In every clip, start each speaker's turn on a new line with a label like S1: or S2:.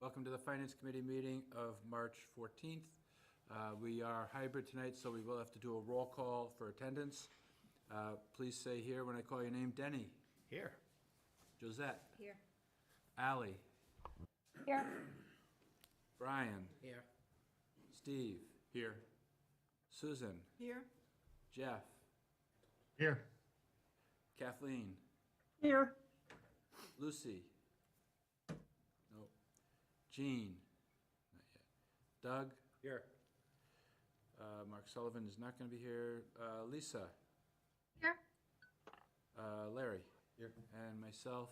S1: Welcome to the Finance Committee meeting of March 14th. We are hybrid tonight, so we will have to do a roll call for attendance. Please say here when I call your name. Denny.
S2: Here.
S1: Josette.
S3: Here.
S1: Allie.
S3: Here.
S1: Brian.
S2: Here.
S1: Steve. Here. Susan.
S3: Here.
S1: Jeff.
S4: Here.
S1: Kathleen.
S3: Here.
S1: Lucy. No. Jean. Not yet. Doug.
S2: Here.
S1: Mark Sullivan is not going to be here. Lisa.
S3: Here.
S1: Larry.
S2: Here.
S1: And myself.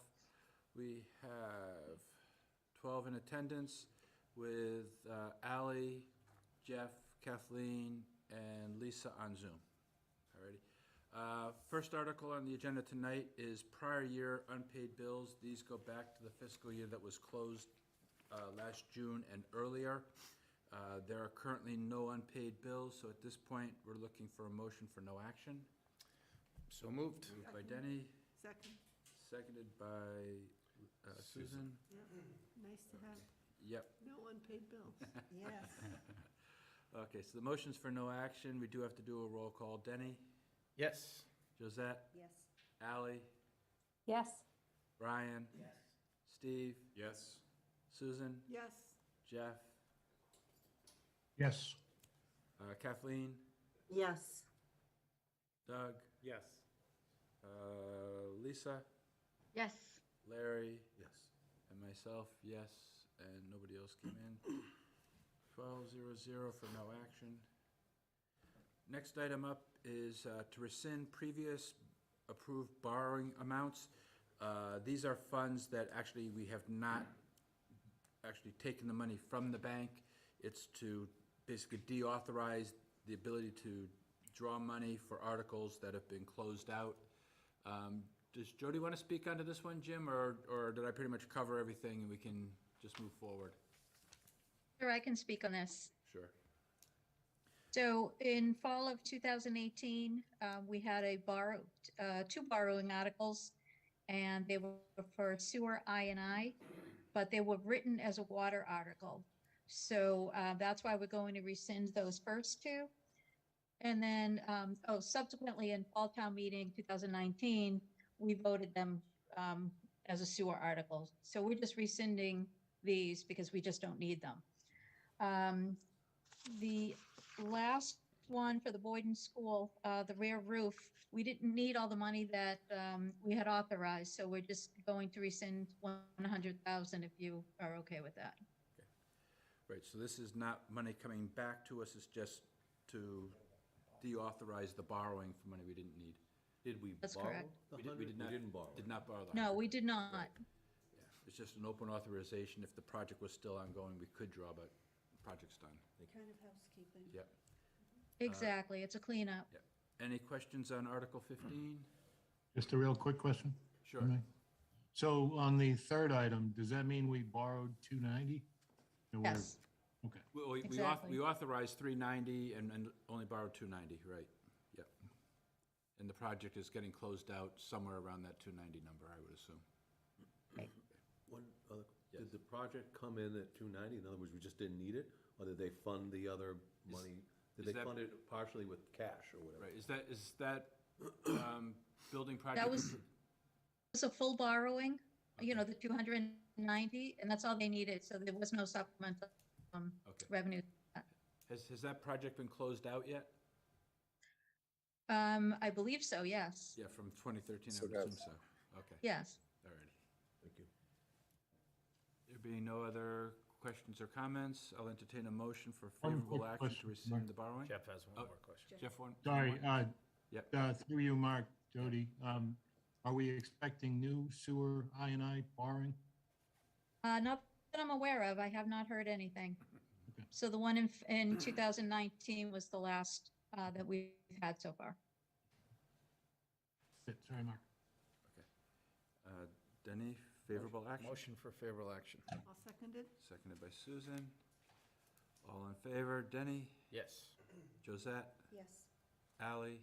S1: We have 12 in attendance with Allie, Jeff, Kathleen, and Lisa on Zoom. Alrighty. First article on the agenda tonight is prior year unpaid bills. These go back to the fiscal year that was closed last June and earlier. There are currently no unpaid bills, so at this point, we're looking for a motion for no action.
S2: So moved.
S1: Moved by Denny,
S3: Second.
S1: seconded by Susan.
S3: Nice to have
S1: Yep.
S3: no unpaid bills. Yes.
S1: Okay, so the motion's for no action. We do have to do a roll call. Denny,
S2: Yes.
S1: Josette,
S3: Yes.
S1: Allie,
S3: Yes.
S1: Brian,
S2: Yes.
S1: Steve,
S2: Yes.
S1: Susan,
S3: Yes.
S1: Jeff,
S4: Yes.
S1: Kathleen,
S3: Yes.
S1: Doug,
S2: Yes.
S1: Lisa,
S3: Yes.
S1: Larry,
S2: Yes.
S1: and myself, yes, and nobody else came in. 12-0-0 for no action. Next item up is to rescind previous approved borrowing amounts. These are funds that actually we have not actually taken the money from the bank. It's to basically deauthorize the ability to draw money for articles that have been closed out. Does Jody want to speak onto this one, Jim, or did I pretty much cover everything and we can just move forward?
S5: Sure, I can speak on this.
S1: Sure.
S5: So in fall of 2018, we had two borrowing articles, and they were for sewer I&I, but they were written as a water article. So that's why we're going to rescind those first two. And then, subsequently in fall town meeting 2019, we voted them as a sewer article. So we're just rescinding these because we just don't need them. The last one for the Boyden School, the rear roof, we didn't need all the money that we had authorized, so we're just going to rescind 100,000 if you are okay with that.
S1: Right, so this is not money coming back to us, it's just to deauthorize the borrowing for money we didn't need.
S2: Did we
S5: That's
S2: borrow
S5: correct.
S2: the
S1: We
S2: 100?
S1: did not,
S2: We didn't borrow.
S1: did not borrow the
S5: No,
S1: 100.
S5: we did not.
S1: Yeah, it's just an open authorization. If the project was still ongoing, we could draw, but the project's done.
S3: Kind of housekeeping.
S1: Yep,
S5: Exactly, it's a cleanup.
S1: yep. Any questions on Article 15?
S4: Just a real quick question.
S1: Sure.
S4: May? So on the third item, does that mean we borrowed 290? Or we're-
S5: Yes,
S4: Okay.
S5: Exactly.
S1: We authorized 390 and only borrowed 290, right, yep. And the project is getting closed out somewhere around that 290 number, I would assume.
S6: One other,
S1: Yes.
S6: did the project come in at 290? In other words, we just didn't need it? Or did they fund the other money? Did
S1: is
S6: they
S1: that-
S6: fund it partially with cash or whatever?
S1: Right, is that building project?
S5: that was a full borrowing, you know, the 290, and that's all they needed, so there was no supplemental
S1: Okay.
S5: revenue.
S1: Has that project been closed out yet?
S5: I believe so, yes,
S1: Yeah, from 2013, I
S6: So
S1: would assume
S6: that's-
S1: so. Okay,
S5: yes.
S1: all righty.
S6: Thank you.
S1: There being no other questions or comments, I'll entertain a motion for
S4: One
S1: favorable
S4: quick
S1: action to
S4: question,
S1: rescind
S4: Mark.
S1: the borrowing.
S2: Jeff has one
S1: Oh.
S2: more question.
S1: Jeff, one?
S4: Sorry,
S1: Yep.
S4: through you, Mark, Jody, are we expecting new sewer I&I borrowing?
S5: Not that I'm aware of, I have not heard anything.
S4: Okay.
S5: So the one in 2019 was the last that we've had so far.
S4: Sorry, Mark.
S1: Denny, favorable action?
S2: Motion for favorable action.
S3: All seconded?
S1: Seconded by Susan. All in favor, Denny,
S2: Yes.
S1: Josette,
S3: Yes.
S1: Ally,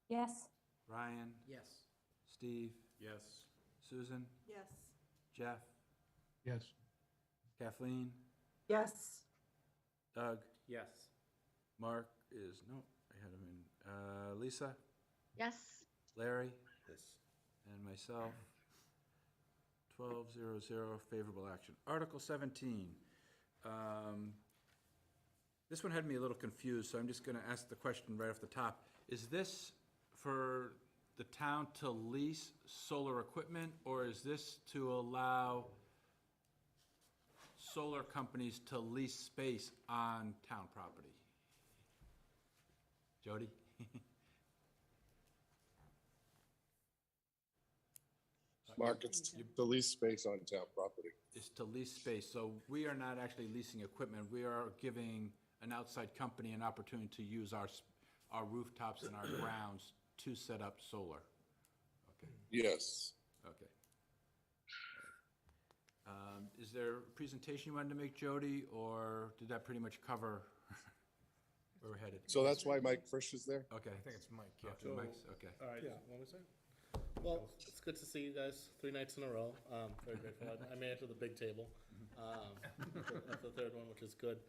S3: Yes.
S1: Ryan,
S2: Yes.
S1: Steve,
S2: Yes.
S1: Susan,
S3: Yes.
S1: Jeff,
S4: Yes.
S1: Kathleen,
S3: Yes.
S1: Doug,
S2: Yes.
S1: Mark is, no, I had him in, Lisa,
S3: Yes.
S1: Larry,
S6: Yes.
S1: and myself. 12-0-0, favorable action. Article 17. This one had me a little confused, so I'm just gonna ask the question right off the top. Is this for the town to lease solar equipment, or is this to allow solar companies to lease space on town property? Jody?
S7: Mark, it's the lease space on town property.
S1: Is to lease space, so we are not actually leasing equipment, we are giving an outside company an opportunity to use our rooftops and our grounds to set up solar. Okay,
S7: Yes.
S1: okay. Is there a presentation you wanted to make, Jody, or did that pretty much cover where we're headed?
S7: So that's why Mike Frisch is there?
S1: Okay.
S2: I think it's Mike, yeah.
S1: Okay, Mike's, okay.
S8: All right, what was that? Well, it's good to see you guys 3 nights in a row. Very grateful. I made it to the big table. That's the third one, which is good.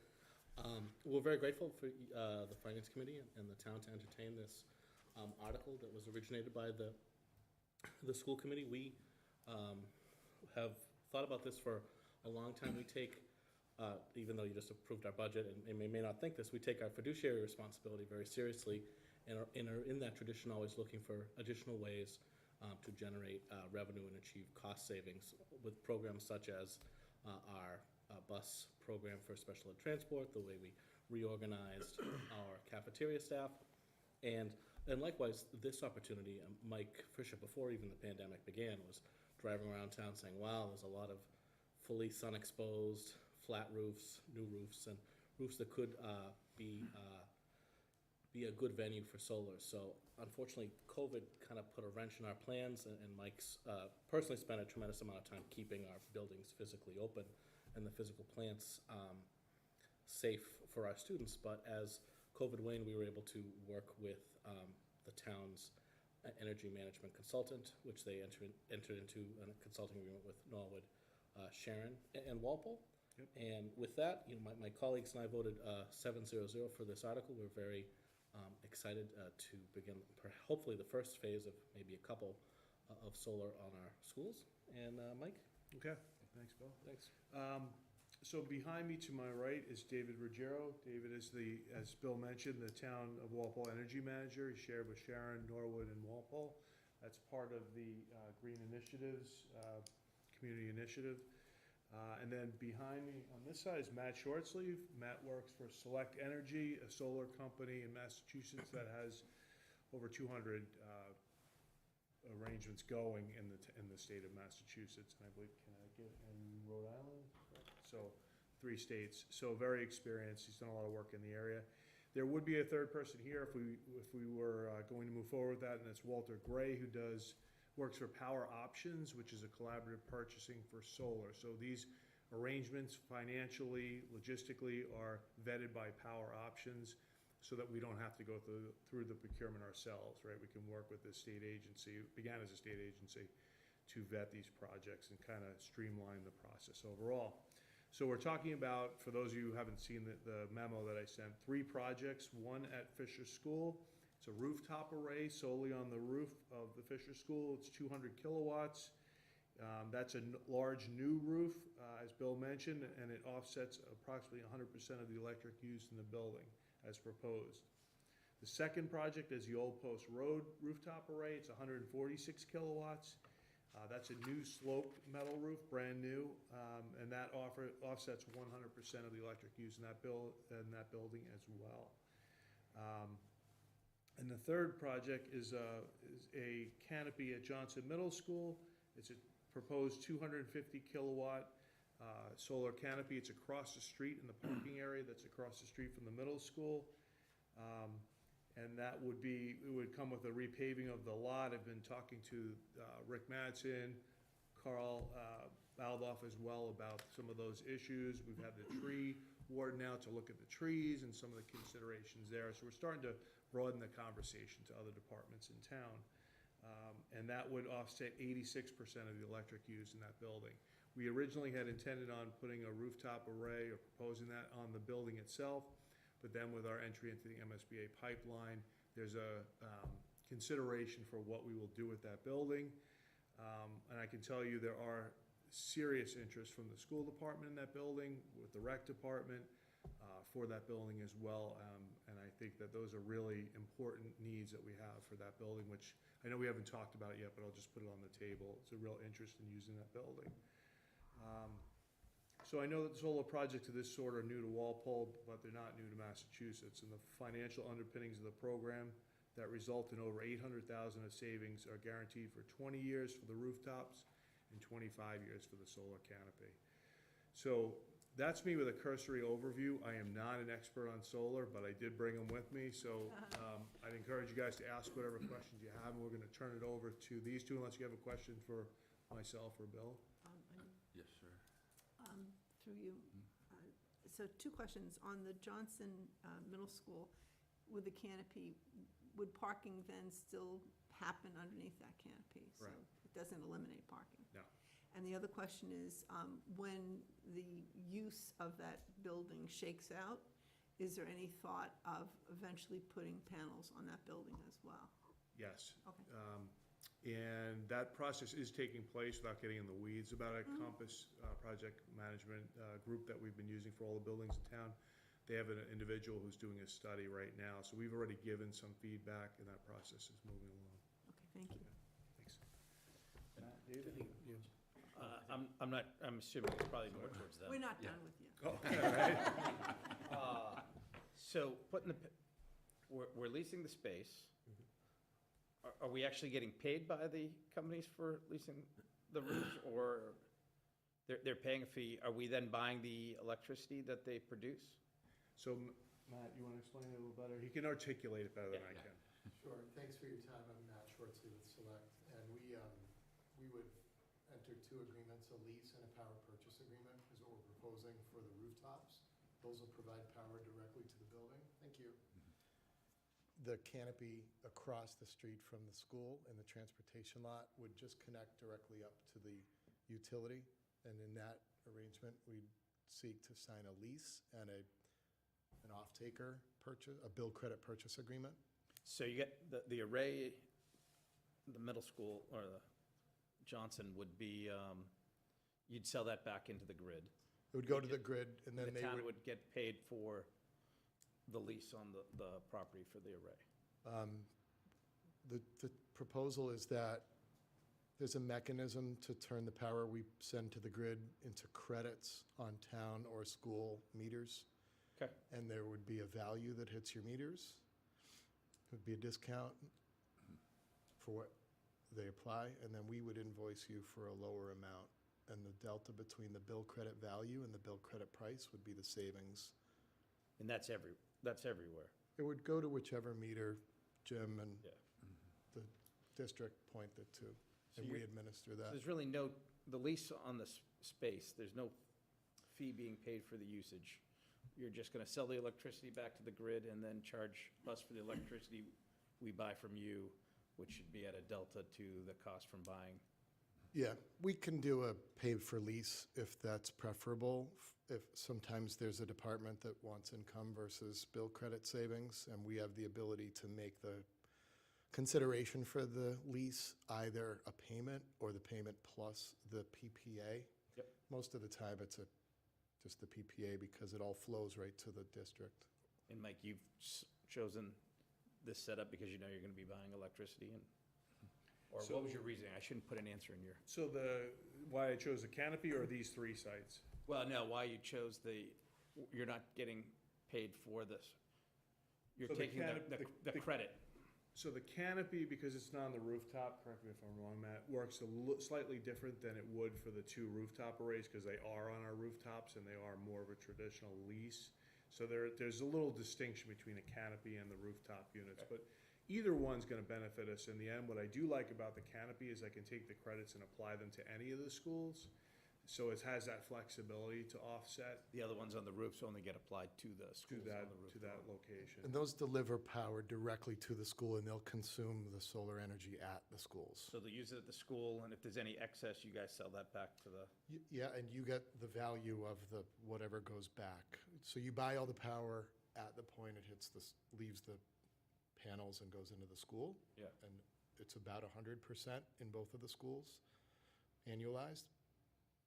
S8: We're very grateful for the Finance Committee and the town to entertain this article that was originated by the school committee. We have thought about this for a long time. We take, even though you just approved our budget, and you may not think this, we take our fiduciary responsibility very seriously and are in that tradition always looking for additional ways to generate revenue and achieve cost savings with programs such as our bus program for special ed transport, the way we reorganized our cafeteria staff, and likewise, this opportunity, Mike Fisher, before even the pandemic began, was driving around town saying, wow, there's a lot of fully sun-exposed, flat roofs, new roofs, and roofs that could be a good venue for solar. So unfortunately, COVID kind of put a wrench in our plans, and Mike's personally spent a tremendous amount of time keeping our buildings physically open and the physical plants safe for our students. But as COVID waned, we were able to work with the town's energy management consultant, which they entered into a consulting agreement with Norwood, Sharon, and Walpole. Yep. And with that, my colleagues and I voted 7-0-0 for this article. We're very excited to begin hopefully the first phase of maybe a couple of solar on our schools. And Mike?
S9: Okay, thanks, Bill.
S8: Thanks.
S9: So behind me to my right is David Ruggiero. David is as Bill mentioned, the Town of Walpole Energy Manager. He's shared with Sharon, Norwood, and Walpole. That's part of the Green Initiatives, Community Initiative. And then behind me on this side is Matt Shortsleeve. Matt works for Select Energy, a solar company in Massachusetts that has over 200 arrangements going in the state of Massachusetts, and I believe Connecticut and Rhode Island. So 3 states. So very experienced. He's done a lot of work in the area. There would be a third person here if we were going to move forward with that, and it's Walter Gray, who works for Power Options, which is a collaborative purchasing for solar. So these arrangements financially, logistically are vetted by Power Options so that we don't have to go through the procurement ourselves, right? We can work with the state agency, it began as a state agency, to vet these projects and kind of streamline the process overall. So we're talking about, for those of you who haven't seen the memo that I sent, 3 projects, one at Fisher School. It's a rooftop array solely on the roof of the Fisher School. It's 200 kilowatts. That's a large new roof, as Bill mentioned, and it offsets approximately 100% of the electric used in the building as proposed. The second project is the Old Post Road rooftop array. It's 146 kilowatts. That's a new sloped metal roof, brand new, and that offsets 100% of the electric use in that building as well. And the third project is a canopy at Johnson Middle School. It's a proposed 250 kilowatt solar canopy. It's across the street in the parking area that's across the street from the middle school. And that it would come with a repaving of the lot. I've been talking to Rick Madsen, Carl Baldoff as well about some of those issues. We've had the tree warden out to look at the trees and some of the considerations there. So we're starting to broaden the conversation to other departments in town. And that would offset 86% of the electric used in that building. We originally had intended on putting a rooftop array or proposing that on the building itself, but then with our entry into the MSBA pipeline, there's a consideration for what we will do with that building. And I can tell you there are serious interest from the school department in that building, with the rec department, for that building as well. And I think that those are really important needs that we have for that building, which I know we haven't talked about it yet, but I'll just put it on the table. It's a real interest in using that building. So I know that solar projects of this sort are new to Walpole, but they're not new to Massachusetts. And the financial underpinnings of the program that result in over $800,000 of savings are guaranteed for 20 years for the rooftops and 25 years for the solar canopy. So that's me with a cursory overview. I am not an expert on solar, but I did bring them with me. So I'd encourage you guys to ask whatever questions you have, and we're gonna turn it over to these two unless you have a question for myself or Bill.
S1: Yes, sir.
S3: Through you. So two questions. On the Johnson Middle School, with the canopy, would parking then still happen underneath that canopy? So
S9: Right.
S3: it doesn't eliminate parking?
S9: No.
S3: And the other question is, when the use of that building shakes out, is there any thought of eventually putting panels on that building as well?
S9: Yes.
S3: Okay.
S9: And that process is taking place without getting in the weeds about it. Compass Project Management group that we've been using for all the buildings in town. They have an individual who's doing a study right now. So we've already given some feedback, and that process is moving along.
S3: Okay, thank you.
S9: Thanks.
S2: I'm assuming it's probably more towards them.
S3: We're not done with you.
S2: So we're leasing the space. Are we actually getting paid by the companies for leasing the rooms, or they're paying a fee? Are we then buying the electricity that they produce?
S9: So Matt, you want to explain it a little better? He can articulate it better than I
S2: Yeah.
S9: can.
S10: Sure, thanks for your time. I'm Matt Schwartzy with Select, and we would enter two agreements, a lease and a power purchase agreement is what we're proposing for the rooftops. Those will provide power directly to the building. Thank you. The canopy across the street from the school and the transportation lot would just connect directly up to the utility. And in that arrangement, we'd seek to sign a lease and an off-taker purchase, a bill credit purchase agreement.
S2: So you get the array, the middle school, or the Johnson would be, you'd sell that back into the grid.
S10: It would go to the grid, and then
S2: The
S10: they
S2: town
S10: would,
S2: would get paid for the lease on the property for the array.
S10: the proposal is that there's a mechanism to turn the power we send to the grid into credits on town or school meters.
S2: Okay.
S10: And there would be a value that hits your meters. It would be a discount for what they apply, and then we would invoice you for a lower amount. And the delta between the bill credit value and the bill credit price would be the savings.
S2: And that's everywhere.
S10: It would go to whichever meter Jim and
S2: Yeah.
S10: the district point it to,
S2: So
S10: and we
S2: you're-
S10: administer
S2: So
S10: that.
S2: there's really the lease on the space, there's no fee being paid for the usage. You're just gonna sell the electricity back to the grid and then charge us for the electricity we buy from you, which should be at a delta to the cost from buying.
S10: Yeah, we can do a pay for lease if that's preferable. If sometimes there's a department that wants income versus bill credit savings, and we have the ability to make the consideration for the lease either a payment or the payment plus the PPA.
S2: Yep.
S10: Most of the time, it's just the PPA because it all flows right to the district.
S2: And Mike, you've chosen this setup because you know you're gonna be buying electricity and, or
S9: So-
S2: what was your reasoning? I shouldn't put an answer in your,
S9: So why I chose the canopy or these three sites?
S2: well, no, why you chose you're not getting paid for this. You're
S9: So the
S2: taking the credit.
S9: So the canopy, because it's not on the rooftop, correct me if I'm wrong, Matt, works slightly different than it would for the two rooftop arrays, because they are on our rooftops and they are more of a traditional lease. So there's a little distinction between the canopy and the rooftop units, but either one's gonna benefit us in the end. What I do like about the canopy is I can take the credits and apply them to any of the schools. So it has that flexibility to offset
S2: The other ones on the roofs only get applied to the
S9: to
S2: schools
S9: that,
S2: on the roof.
S9: to that location.
S10: And those deliver power directly to the school, and they'll consume the solar energy at the schools.
S2: So they use it at the school, and if there's any excess, you guys sell that back to the,
S10: Yeah, and you get the value of the, whatever goes back. So you buy all the power at the point it hits leaves the panels and goes into the school.
S2: Yeah.
S10: And it's about 100% in both of the schools, annualized.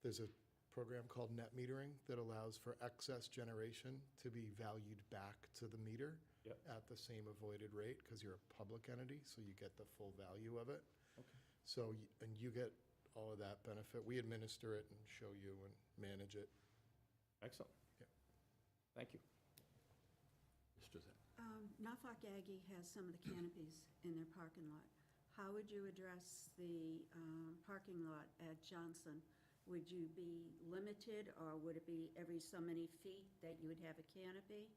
S10: There's a program called net metering that allows for excess generation to be valued back to the meter
S2: Yep.
S10: at the same avoided rate, because you're a public entity, so you get the full value of it.
S2: Okay.
S10: So, and you get all of that benefit. We administer it and show you and manage it.
S2: excellent.
S10: Yeah.
S2: Thank you.
S1: Mr. Zett.
S11: Norfolk Aggie has some of the canopies in their parking lot. How would you address the parking lot at Johnson? Would you be limited, or would it be every so many feet that you would have a canopy?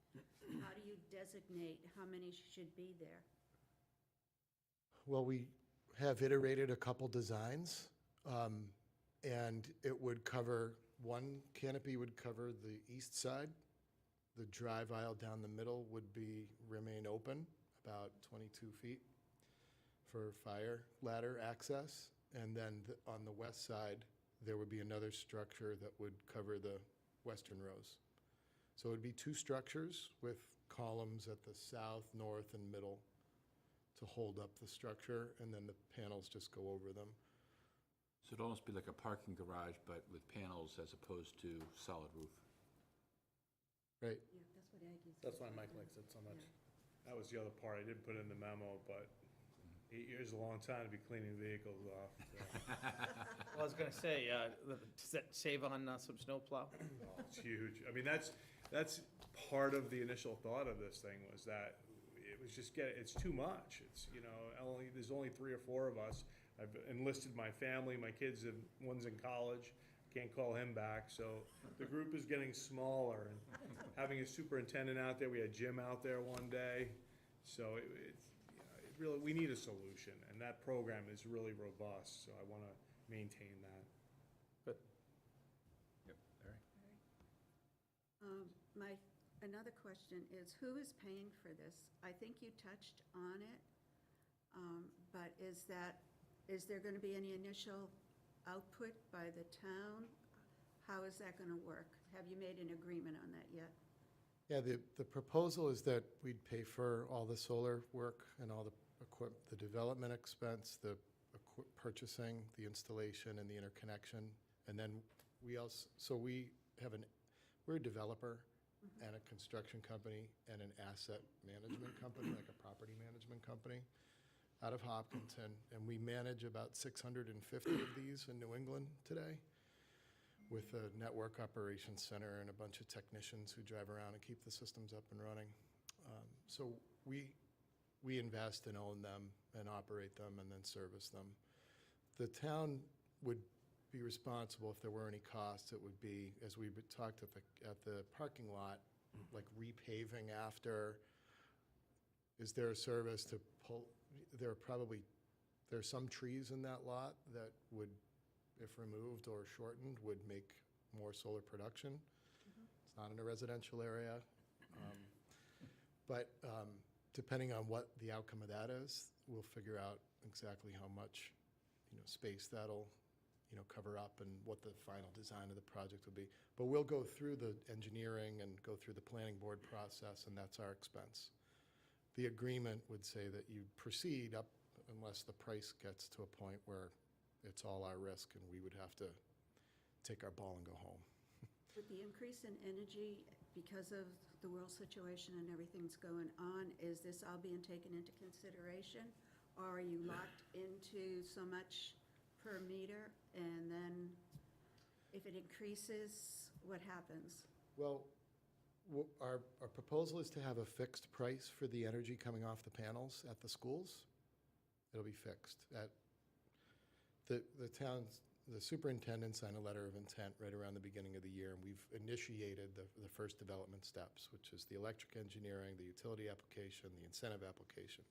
S11: How do you designate how many should be there?
S10: Well, we have iterated a couple designs, and it would cover, one canopy would cover the east side. The drive aisle down the middle would remain open, about 22 feet for fire ladder access. And then on the west side, there would be another structure that would cover the western rows. So it would be two structures with columns at the south, north, and middle to hold up the structure, and then the panels just go over them.
S1: So it'd almost be like a parking garage, but with panels as opposed to solid roof.
S10: Right.
S11: Yeah, that's what Aggie said.
S8: That's why Mike likes it so much.
S9: That was the other part I didn't put in the memo, but 8 years is a long time to be cleaning vehicles off. So.
S2: Well, I was gonna say, does that save on some snowplow?
S9: Oh, it's huge. I mean, that's part of the initial thought of this thing, was that it was just it's too much. It's, there's only 3 or 4 of us. I've enlisted my family, my kids, one's in college, can't call him back, so the group is getting smaller, and having a superintendent out there, we had Jim out there one day, so really, we need a solution, and that program is really robust, so I want to maintain that.
S2: Good.
S1: Yep, Larry?
S11: Another question is, who is paying for this? I think you touched on it, but is there going to be any initial output by the town? How is that going to work? Have you made an agreement on that yet?
S10: Yeah, the proposal is that we'd pay for all the solar work and all the the development expense, the purchasing, the installation, and the interconnection. And then we're a developer and a construction company and an asset management company, like a property management company, out of Hopkinton. And we manage about 650 of these in New England today, with a network operations center and a bunch of technicians who drive around and keep the systems up and running. So we invest and own them and operate them and then service them. The town would be responsible if there were any costs. It would be, as we talked at the parking lot, like repaving after. Is there a service to pull? There's some trees in that lot that would, if removed or shortened, would make more solar production. It's not in a residential area. But depending on what the outcome of that is, we'll figure out exactly how much, space that'll, cover up and what the final design of the project will be. But we'll go through the engineering and go through the planning board process, and that's our expense. The agreement would say that you proceed up unless the price gets to a point where it's all our risk and we would have to take our ball and go home.
S11: With the increase in energy, because of the world situation and everything's going on, is this all being taken into consideration? Or are you locked into so much per meter, and then if it increases, what happens?
S10: Well, our proposal is to have a fixed price for the energy coming off the panels at the schools. It'll be fixed. The superintendent signed a letter of intent right around the beginning of the year, and we've initiated the first development steps, which is the electric engineering, the utility application, the incentive application.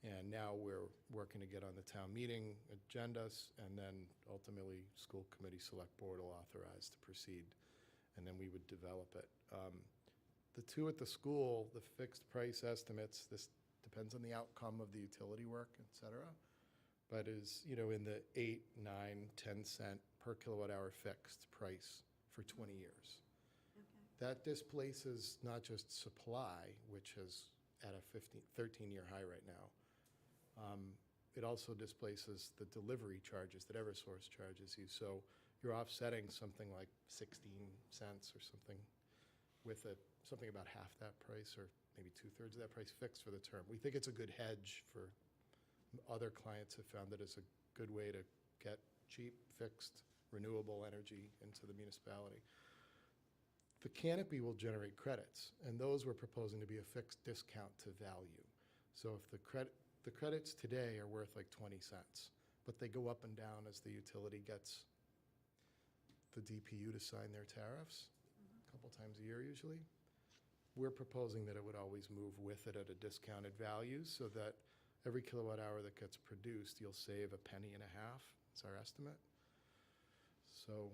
S10: And now we're working to get on the town meeting agendas, and then ultimately, school committee select board will authorize to proceed, and then we would develop it. The two at the school, the fixed price estimates, this depends on the outcome of the utility work, et cetera, but is, you know, in the 8, 9, 10 cent per kilowatt hour fixed price for 20 years.
S11: Okay.
S10: That displaces not just supply, which is at a 13-year high right now. It also displaces the delivery charges that Eversource charges you. So you're offsetting something like 16 cents or something with something about half that price, or maybe 2/3 of that price fixed for the term. We think it's a good hedge for other clients have found that it's a good way to get cheap, fixed, renewable energy into the municipality. The Canopy will generate credits, and those we're proposing to be a fixed discount to value. So if the credits today are worth like 20 cents, but they go up and down as the utility gets the DPU to sign their tariffs, a couple times a year usually. We're proposing that it would always move with it at a discounted value, so that every kilowatt hour that gets produced, you'll save $0.015. It's our estimate. So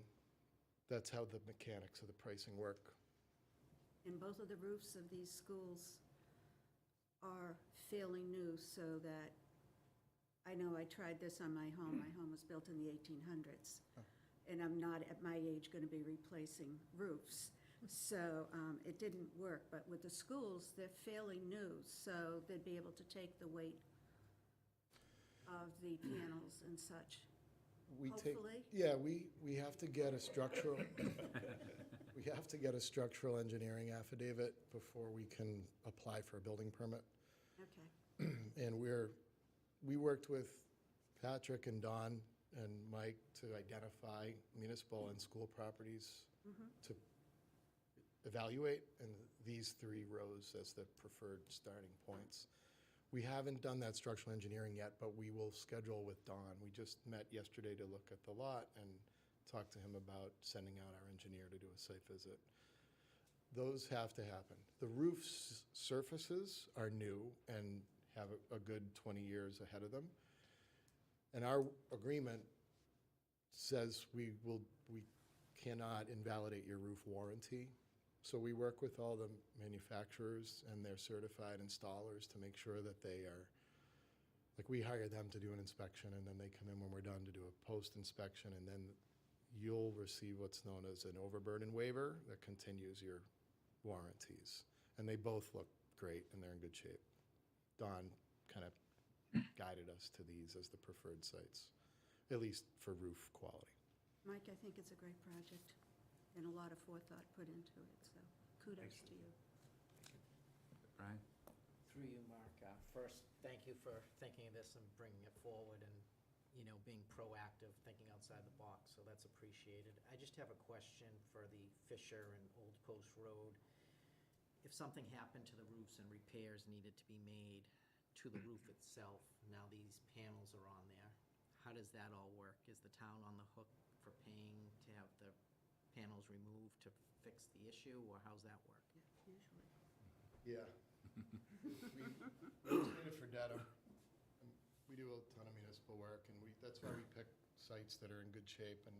S10: that's how the mechanics of the pricing work.
S11: And both of the roofs of these schools are fairly new, so that, I know I tried this on my home. My home was built in the 1800s. And I'm not, at my age, going to be replacing roofs. So it didn't work. But with the schools, they're fairly new, so they'd be able to take the weight of the panels and such. Hopefully.
S10: Yeah, we have to get a structural, we have to get a structural engineering affidavit before we can apply for a building permit.
S11: Okay.
S10: And we worked with Patrick and Don and Mike to identify municipal and school properties to evaluate, and these 3 rows as the preferred starting points. We haven't done that structural engineering yet, but we will schedule with Don. We just met yesterday to look at the lot and talk to him about sending out our engineer to do a site visit. Those have to happen. The roof surfaces are new and have a good 20 years ahead of them. And our agreement says we cannot invalidate your roof warranty. So we work with all the manufacturers and their certified installers to make sure that they are, like, we hire them to do an inspection, and then they come in when we're done to do a post-inspection, and then you'll receive what's known as an overburden waiver that continues your warranties. And they both look great, and they're in good shape. Don kind of guided us to these as the preferred sites, at least for roof quality.
S11: Mike, I think it's a great project, and a lot of forethought put into it, so kudos to you.
S1: Brian?
S12: Through you, Mark. First, thank you for thinking of this and bringing it forward and, you know, being proactive, thinking outside the box, so that's appreciated. I just have a question for the Fisher and Old Post Road. If something happened to the roofs and repairs needed to be made to the roof itself, now these panels are on there, how does that all work? Is the town on the hook for paying to have the panels removed to fix the issue, or how's that work?
S11: Yeah, usually.
S10: Yeah. We did it for Dedham. We do a ton of municipal work, and that's why we pick sites that are in good shape. And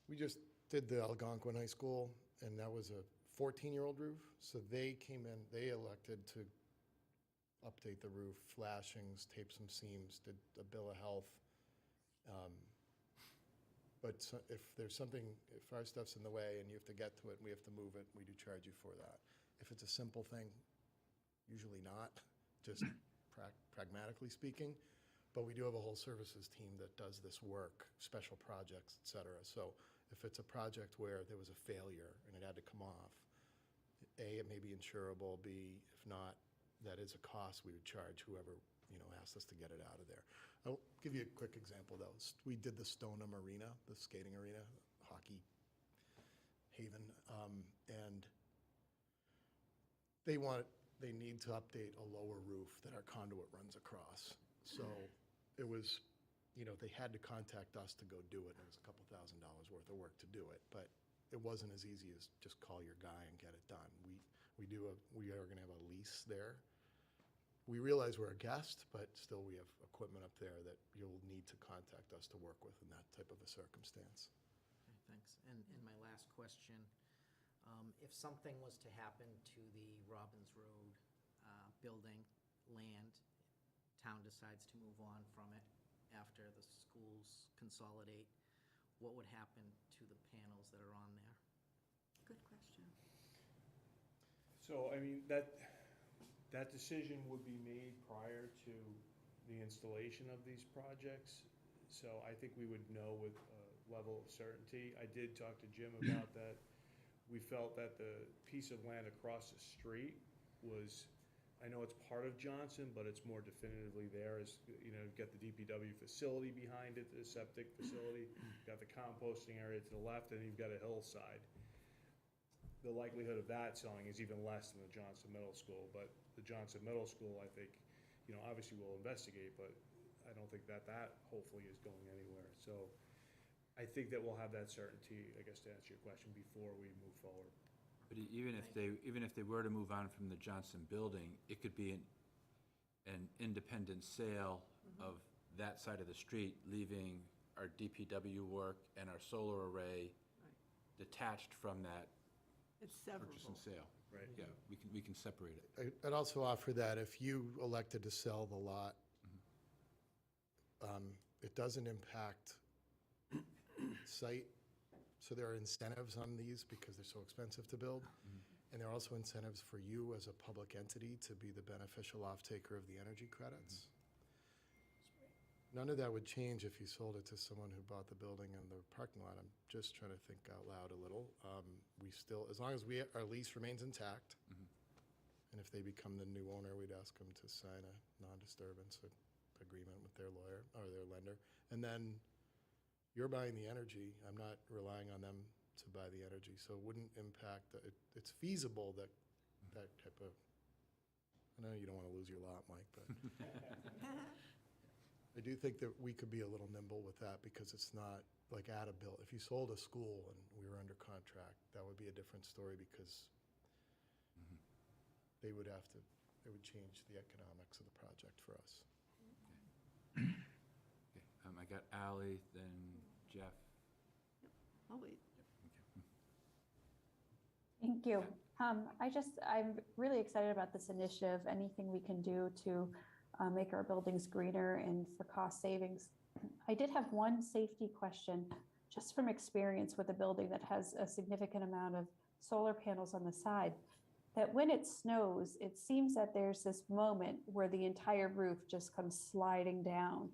S10: we just did the Algonquin High School, and that was a 14-year-old roof. So they came in, they elected to update the roof, flashings, tape some seams, did a bill of health. But if there's something, if our stuff's in the way and you have to get to it and we have to move it, we do charge you for that. If it's a simple thing, usually not, just pragmatically speaking. But we do have a whole services team that does this work, special projects, et cetera. So if it's a project where there was a failure and it had to come off, A, it may be insurable, B, if not, that is a cost we would charge whoever, you know, asked us to get it out of there. I'll give you a quick example, though. We did the Stoneham Arena, the skating arena, hockey haven, and they need to update a lower roof that our conduit runs across. So it was, you know, they had to contact us to go do it, and it was a couple $1,000s worth of work to do it, but it wasn't as easy as just call your guy and get it done. We are gonna have a lease there
S13: we realize we're a guest, but still we have equipment up there that you'll need to contact us to work with in that type of a circumstance.
S12: Okay, thanks. And my last question, if something was to happen to the Robbins Road building, land, town decides to move on from it after the schools consolidate, what would happen to the panels that are on there?
S11: Good question.
S9: So, I mean, that decision would be made prior to the installation of these projects. So I think we would know with a level of certainty. I did talk to Jim about that. We felt that the piece of land across the street was, I know it's part of Johnson, but it's more definitively there. As you know, you've got the DPW facility behind it, the septic facility, you've got the composting area to the left, and you've got a hillside. The likelihood of that selling is even less than the Johnson Middle School, but the Johnson Middle School, I think, you know, obviously we'll investigate, but I don't think that hopefully is going anywhere. So I think that we'll have that certainty, I guess, to answer your question, before we move forward.
S1: But even if they were to move on from the Johnson building, it could be an independent sale of that side of the street, leaving our DPW work and our solar array detached from that
S3: It's
S1: purchase and
S3: severable.
S1: sale.
S9: Right.
S1: Yeah, we can separate it.
S13: I'd also offer that if you elected to sell the lot, it doesn't impact site. So there are incentives on these because they're so expensive to build. And there are also incentives for you as a public entity to be the beneficial off-taker of the energy credits. None of that would change if you sold it to someone who bought the building and the parking lot. I'm just trying to think out loud a little. We still, as long as our lease remains intact, and if they become the new owner, we'd ask them to sign a non-disturbance agreement with their lawyer or their lender. And then you're buying the energy. I'm not relying on them to buy the energy. So it wouldn't impact, it's feasible that that type of, I know you don't want to lose your lot, Mike, but I do think that we could be a little nimble with that because it's not like at a bill. If you sold a school and we were under contract, that would be a different story because they would have to, it would change the economics of the project for us.
S1: Okay. I got Ally, then Jeff.
S3: I'll wait.
S14: Thank you. I'm really excited about this initiative. Anything we can do to make our buildings greener and for cost savings. I did have one safety question, just from experience with a building that has a significant amount of solar panels on the side, that when it snows, it seems that there's this moment where the entire roof just comes sliding down.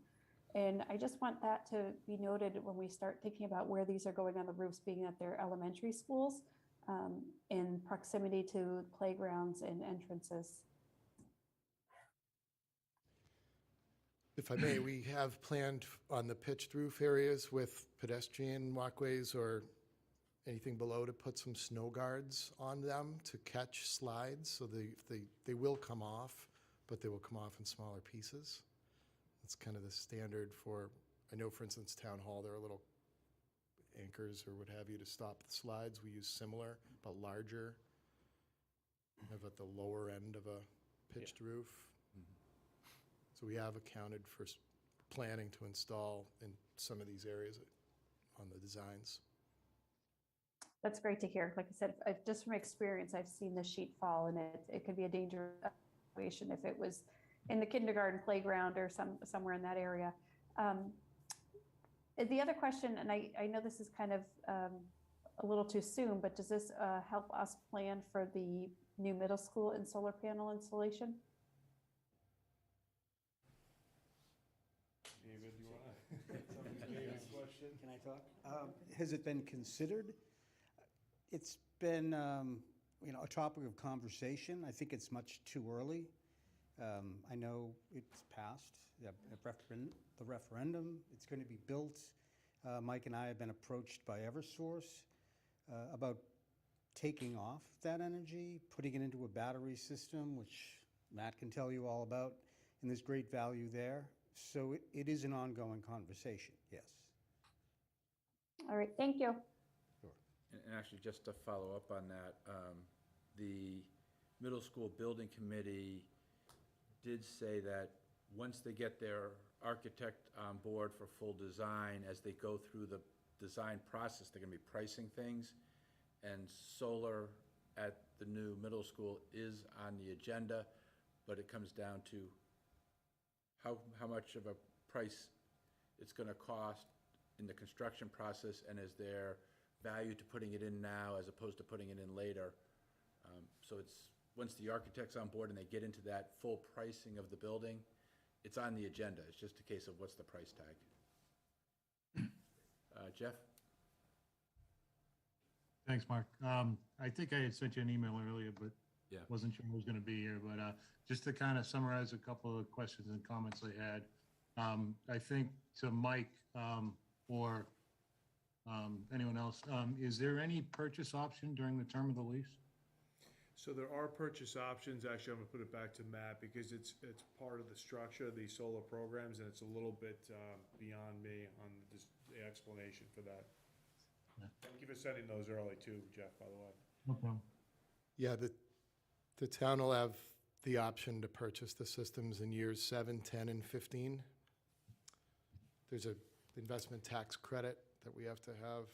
S14: And I just want that to be noted when we start thinking about where these are going on the roofs, being at their elementary schools, in proximity to playgrounds and entrances.
S13: If I may, we have planned on the pitched roof areas with pedestrian walkways or anything below to put some snow guards on them to catch slides. So they will come off, but they will come off in smaller pieces. That's kind of the standard for, I know, for instance, Town Hall, there are little anchors or what have you to stop the slides. We use similar, but larger, kind of at the lower end of a pitched roof. So we have accounted for planning to install in some of these areas on the designs.
S14: That's great to hear. Like I said, just from experience, I've seen the sheet fall, and it could be a dangerous situation if it was in the kindergarten playground or somewhere in that area. The other question, and I know this is kind of a little too soon, but does this help us plan for the new middle school and solar panel installation?
S9: David, you want to? David's question?
S15: Can I talk? Has it been considered? It's been, a topic of conversation. I think it's much too early. I know it's passed, the referendum. It's going to be built. Mike and I have been approached by Eversource about taking off that energy, putting it into a battery system, which Matt can tell you all about, and there's great value there. So it is an ongoing conversation, yes.
S14: All right, thank you.
S13: Sure.
S1: And actually, just to follow up on that, the middle school building committee did say that once they get their architect on board for full design, as they go through the design process, they're gonna be pricing things. And solar at the new middle school is on the agenda, but it comes down to how much of a price it's gonna cost in the construction process, and is there value to putting it in now as opposed to putting it in later? So it's, once the architect's on board and they get into that full pricing of the building, it's on the agenda. It's just a case of what's the price tag. Jeff?
S4: Thanks, Mark. I think I had sent you an email earlier, but
S1: Yeah.
S4: wasn't sure who was going to be here. But just to kind of summarize a couple of questions and comments I had, I think to Mike or anyone else, is there any purchase option during the term of the lease?
S9: So there are purchase options. Actually, I'm gonna put it back to Matt because it's part of the structure of these solar programs, and it's a little bit beyond me on the explanation for that.
S4: Yeah.
S9: Thank you for sending those early too, Jeff, by the way.
S4: No problem.
S13: Yeah, the town will have the option to purchase the systems in years 7, 10, and 15. There's a investment tax credit that we have to have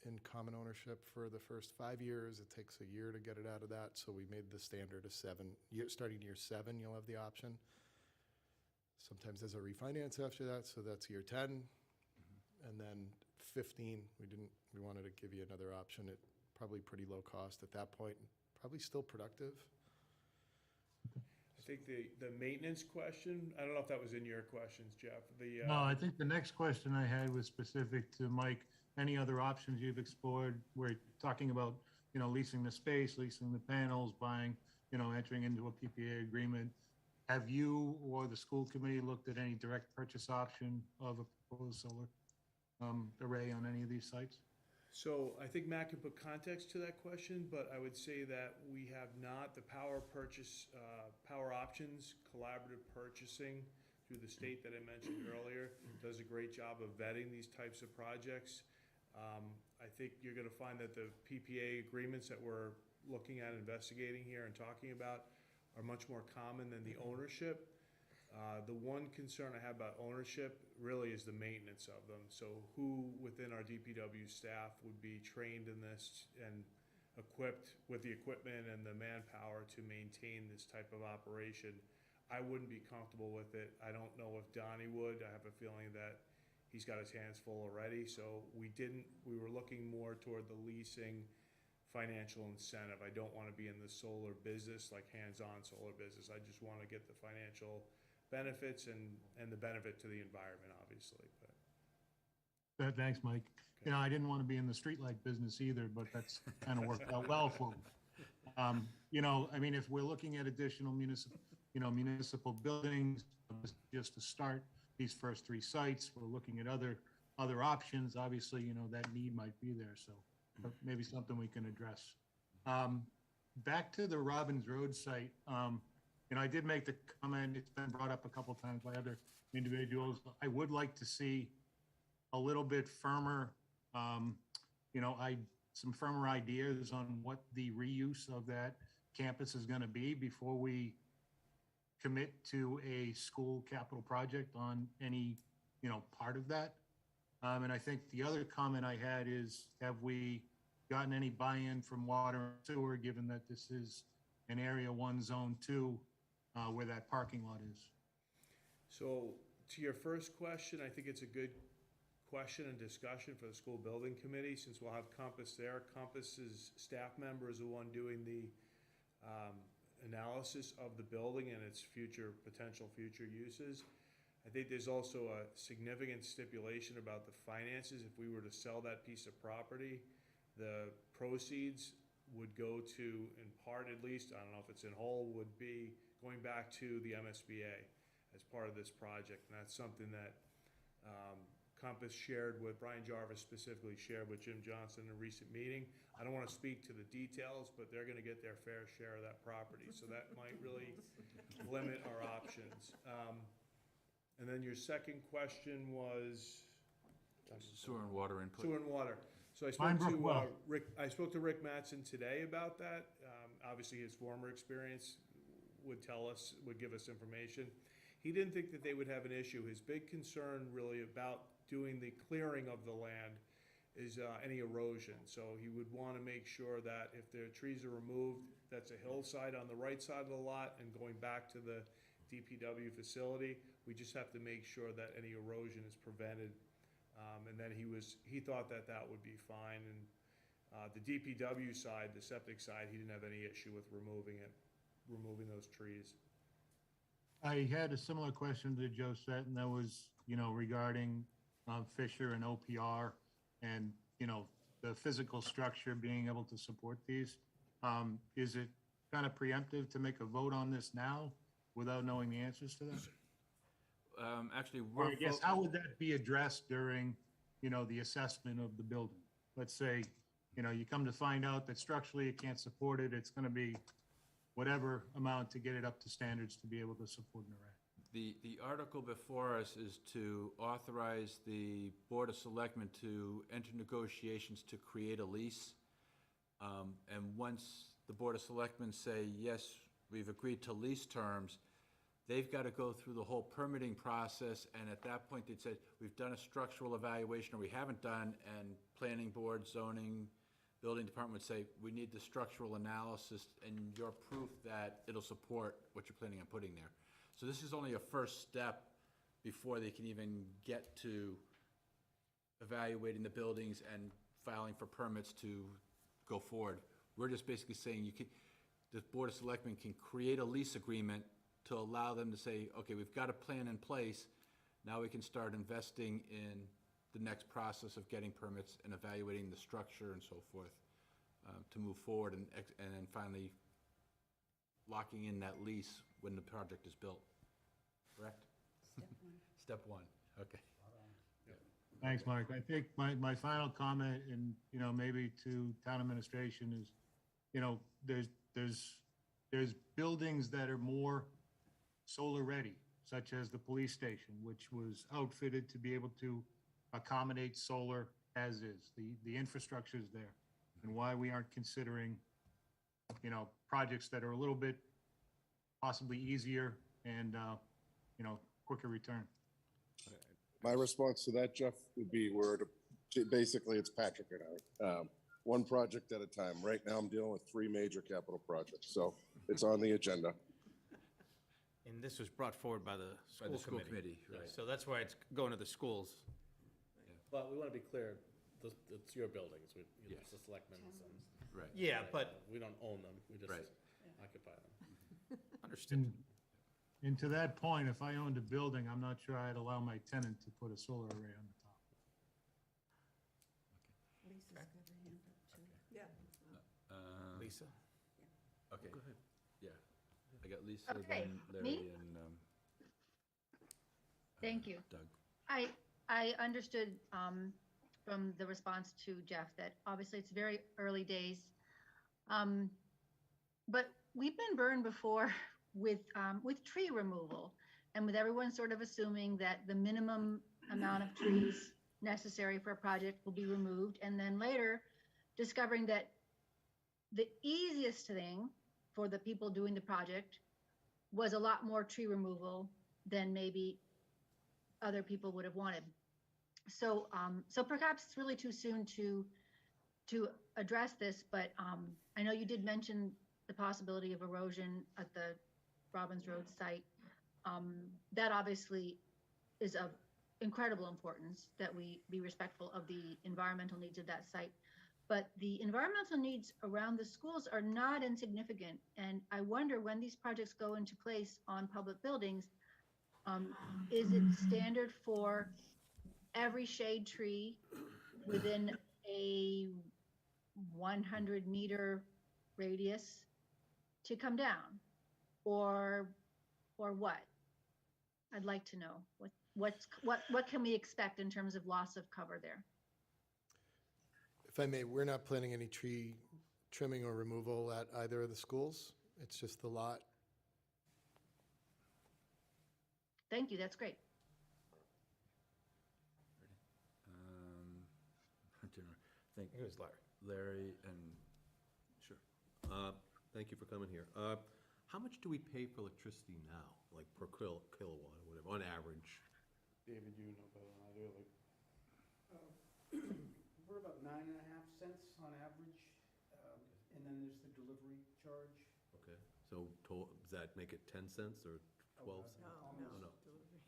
S13: in common ownership for the first 5 years. It takes a year to get it out of that, so we made the standard of 7. Starting year 7, you'll have the option. Sometimes there's a refinance after that, so that's year 10. And then 15, we wanted to give you another option at probably pretty low cost at that point, probably still productive.
S9: I think the maintenance question, I don't know if that was in your questions, Jeff.
S4: No, I think the next question I had was specific to Mike. Any other options you've explored? We're talking about, leasing the space, leasing the panels, buying, entering into a PPA agreement. Have you or the school committee looked at any direct purchase option of a proposed solar array on any of these sites?
S9: So I think Matt can put context to that question, but I would say that we have not, the power options, collaborative purchasing through the state that I mentioned earlier, does a great job of vetting these types of projects. I think you're gonna find that the PPA agreements that we're looking at investigating here and talking about are much more common than the ownership. The one concern I have about ownership really is the maintenance of them. So who within our DPW staff would be trained in this and equipped with the equipment and the manpower to maintain this type of operation? I wouldn't be comfortable with it. I don't know if Donnie would. I have a feeling that he's got his hands full already. So we were looking more toward the leasing financial incentive. I don't want to be in the solar business, like hands-on solar business. I just want to get the financial benefits and the benefit to the environment, obviously.
S4: Thanks, Mike.
S9: Okay.
S4: I didn't want to be in the streetlight business either, but that's kind of worked out well for me. If we're looking at additional municipal buildings, just to start these first 3 sites, we're looking at other options. Obviously, that need might be there, so but maybe something we can address. Back to the Robbins Road site, I did make the comment, it's been brought up a couple times by other individuals. I would like to see a little bit firmer, some firmer ideas on what the reuse of that campus is going to be before we commit to a school capital project on any, part of that. And I think the other comment I had is, have we gotten any buy-in from water and sewer, given that this is an Area 1 Zone 2, where that parking lot is?
S9: So to your first question, I think it's a good question and discussion for the school building committee, since we'll have Compass there. Compass's staff member is the one doing the analysis of the building and its potential future uses. I think there's also a significant stipulation about the finances. If we were to sell that piece of property, the proceeds would go to, in part at least, I don't know if it's in whole, would be going back to the MSBA as part of this project. And that's something that Compass shared with, Brian Jarvis specifically shared with Jim Johnson in a recent meeting. I don't want to speak to the details, but they're going to get their fair share of that property. So that might really limit our options. And then your second question was?
S1: Sewer and water input.
S9: Sewer and water. So I spoke to Rick Mattson today about that. Obviously, his former experience would tell us, would give us information. He didn't think that they would have an issue. His big concern really about doing the clearing of the land is any erosion. So he would want to make sure that if the trees are removed, that's a hillside on the right side of the lot and going back to the DPW facility. We just have to make sure that any erosion is prevented. And then he thought that that would be fine. And the DPW side, the septic side, he didn't have any issue with removing those trees.
S4: I had a similar question to Josette, and that was, regarding Fisher and OPR and, the physical structure being able to support these. Is it kind of preemptive to make a vote on this now without knowing the answers to that?
S1: Actually,
S4: Or I guess, how would that be addressed during, the assessment of the building? Let's say, you come to find out that structurally it can't support it, it's gonna be whatever amount to get it up to standards to be able to support an array.
S1: The article before us is to authorize the Board of Selectmen to enter negotiations to create a lease. And once the Board of Selectmen say, yes, we've agreed to lease terms, they've got to go through the whole permitting process, and at that point, they'd say, we've done a structural evaluation, or we haven't done, and planning board, zoning, building department would say, we need the structural analysis and your proof that it'll support what you're planning on putting there. So this is only a first step before they can even get to evaluating the buildings and filing for permits to go forward. We're just basically saying the Board of Selectmen can create a lease agreement to allow them to say, okay, we've got a plan in place, now we can start investing in the next process of getting permits and evaluating the structure and so forth, to move forward and then finally locking in that lease when the project is built. Correct? Step one, okay.
S4: Thanks, Mark. I think my final comment, and, maybe to town administration is, there's buildings that are more solar ready, such as the police station, which was outfitted to be able to accommodate solar as is. The infrastructure is there. And why we aren't considering, projects that are a little bit possibly easier and, quicker return.
S7: My response to that, Jeff, would be basically it's Patrick and I. One project at a time. Right now, I'm dealing with 3 major capital projects, so it's on the agenda.
S2: And this was brought forward by the school committee.
S1: Right.
S2: So that's why it's going to the schools.
S8: But we want to be clear, it's your buildings, it's
S1: Yes.
S8: the selectmen's.
S1: Right.
S2: Yeah, but,
S8: We don't own them, we just
S1: Right.
S8: occupy them.
S2: understood.
S4: And to that point, if I owned a building, I'm not sure I'd allow my tenant to put a solar array on the top.
S11: Lisa's got her hand up too.
S3: Yeah.
S2: Lisa?
S1: Okay. Go ahead. Yeah. I got Lisa,
S5: Okay,
S1: then Larry,
S5: me?
S1: and
S5: Thank you.
S1: Doug.
S5: I understood from the response to Jeff that obviously it's very early days. But we've been burned before with tree removal and with everyone sort of assuming that the minimum amount of trees necessary for a project will be removed, and then later discovering that the easiest thing for the people doing the project was a lot more tree removal than maybe other people would have wanted. So, so perhaps it's really too soon to address this, but I know you did mention the possibility of erosion at the Robbins Road site. That obviously is of incredible importance that we be respectful of the environmental needs of that site. But the environmental needs around the schools are not insignificant. And I wonder when these projects go into place on public buildings, is it standard for every shade tree within a 100-meter radius to come down, or what? I'd like to know what can we expect in terms of loss of cover there?
S13: If I may, we're not planning any tree trimming or removal at either of the schools. It's just the lot.
S5: Thank you, that's great.
S1: I think
S2: It was Larry.
S1: Larry and, sure.
S6: Thank you for coming here. How much do we pay for electricity now, like per kilowatt or whatever, on average?
S9: David, you know better than I do, like,
S15: We're about 9.5 cents on average, and then there's the delivery charge.
S6: Okay, so does that make it 10 cents or 12 cents?
S3: No,
S6: Oh,
S3: no.
S6: no.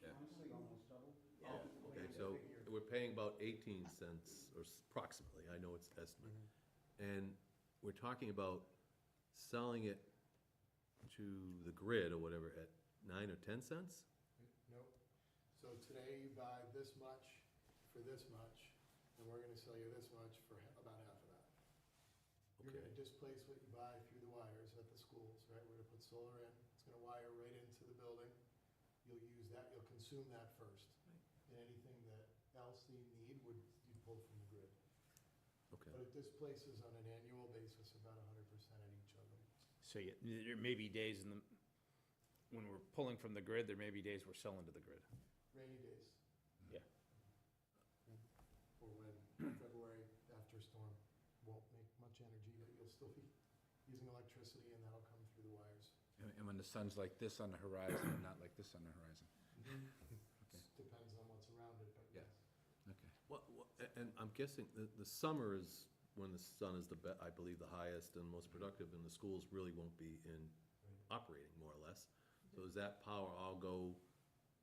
S6: Yeah.
S15: Honestly, almost double.
S6: Oh, okay, so we're paying about 18 cents, or approximately, I know it's estimate. And we're talking about selling it to the grid or whatever at 9 or 10 cents?
S10: Nope. So today you buy this much for this much, and we're gonna sell you this much for about half of that. You're
S6: Okay.
S10: gonna displace what you buy through the wires at the schools, right? We're gonna put solar in, it's gonna wire right into the building. You'll use that, you'll consume that first. And anything that else you need would, you pull from the grid.
S6: Okay.
S10: But it displaces on an annual basis about 100% at each of them.
S2: So there may be days when we're pulling from the grid, there may be days we're selling to the grid.
S10: Rainy days,
S2: Yeah.
S10: or when February after storm won't make much energy, but you'll still be using electricity and that'll come through the wires.
S1: And when the sun's like this on the horizon and not like this on the horizon.
S10: Depends on what's around it, but
S1: Yeah.
S10: yes.
S1: Okay.
S6: And I'm guessing the summer is when the sun is I believe, the highest and most productive, and the schools really won't be operating, more or less. So does that power all go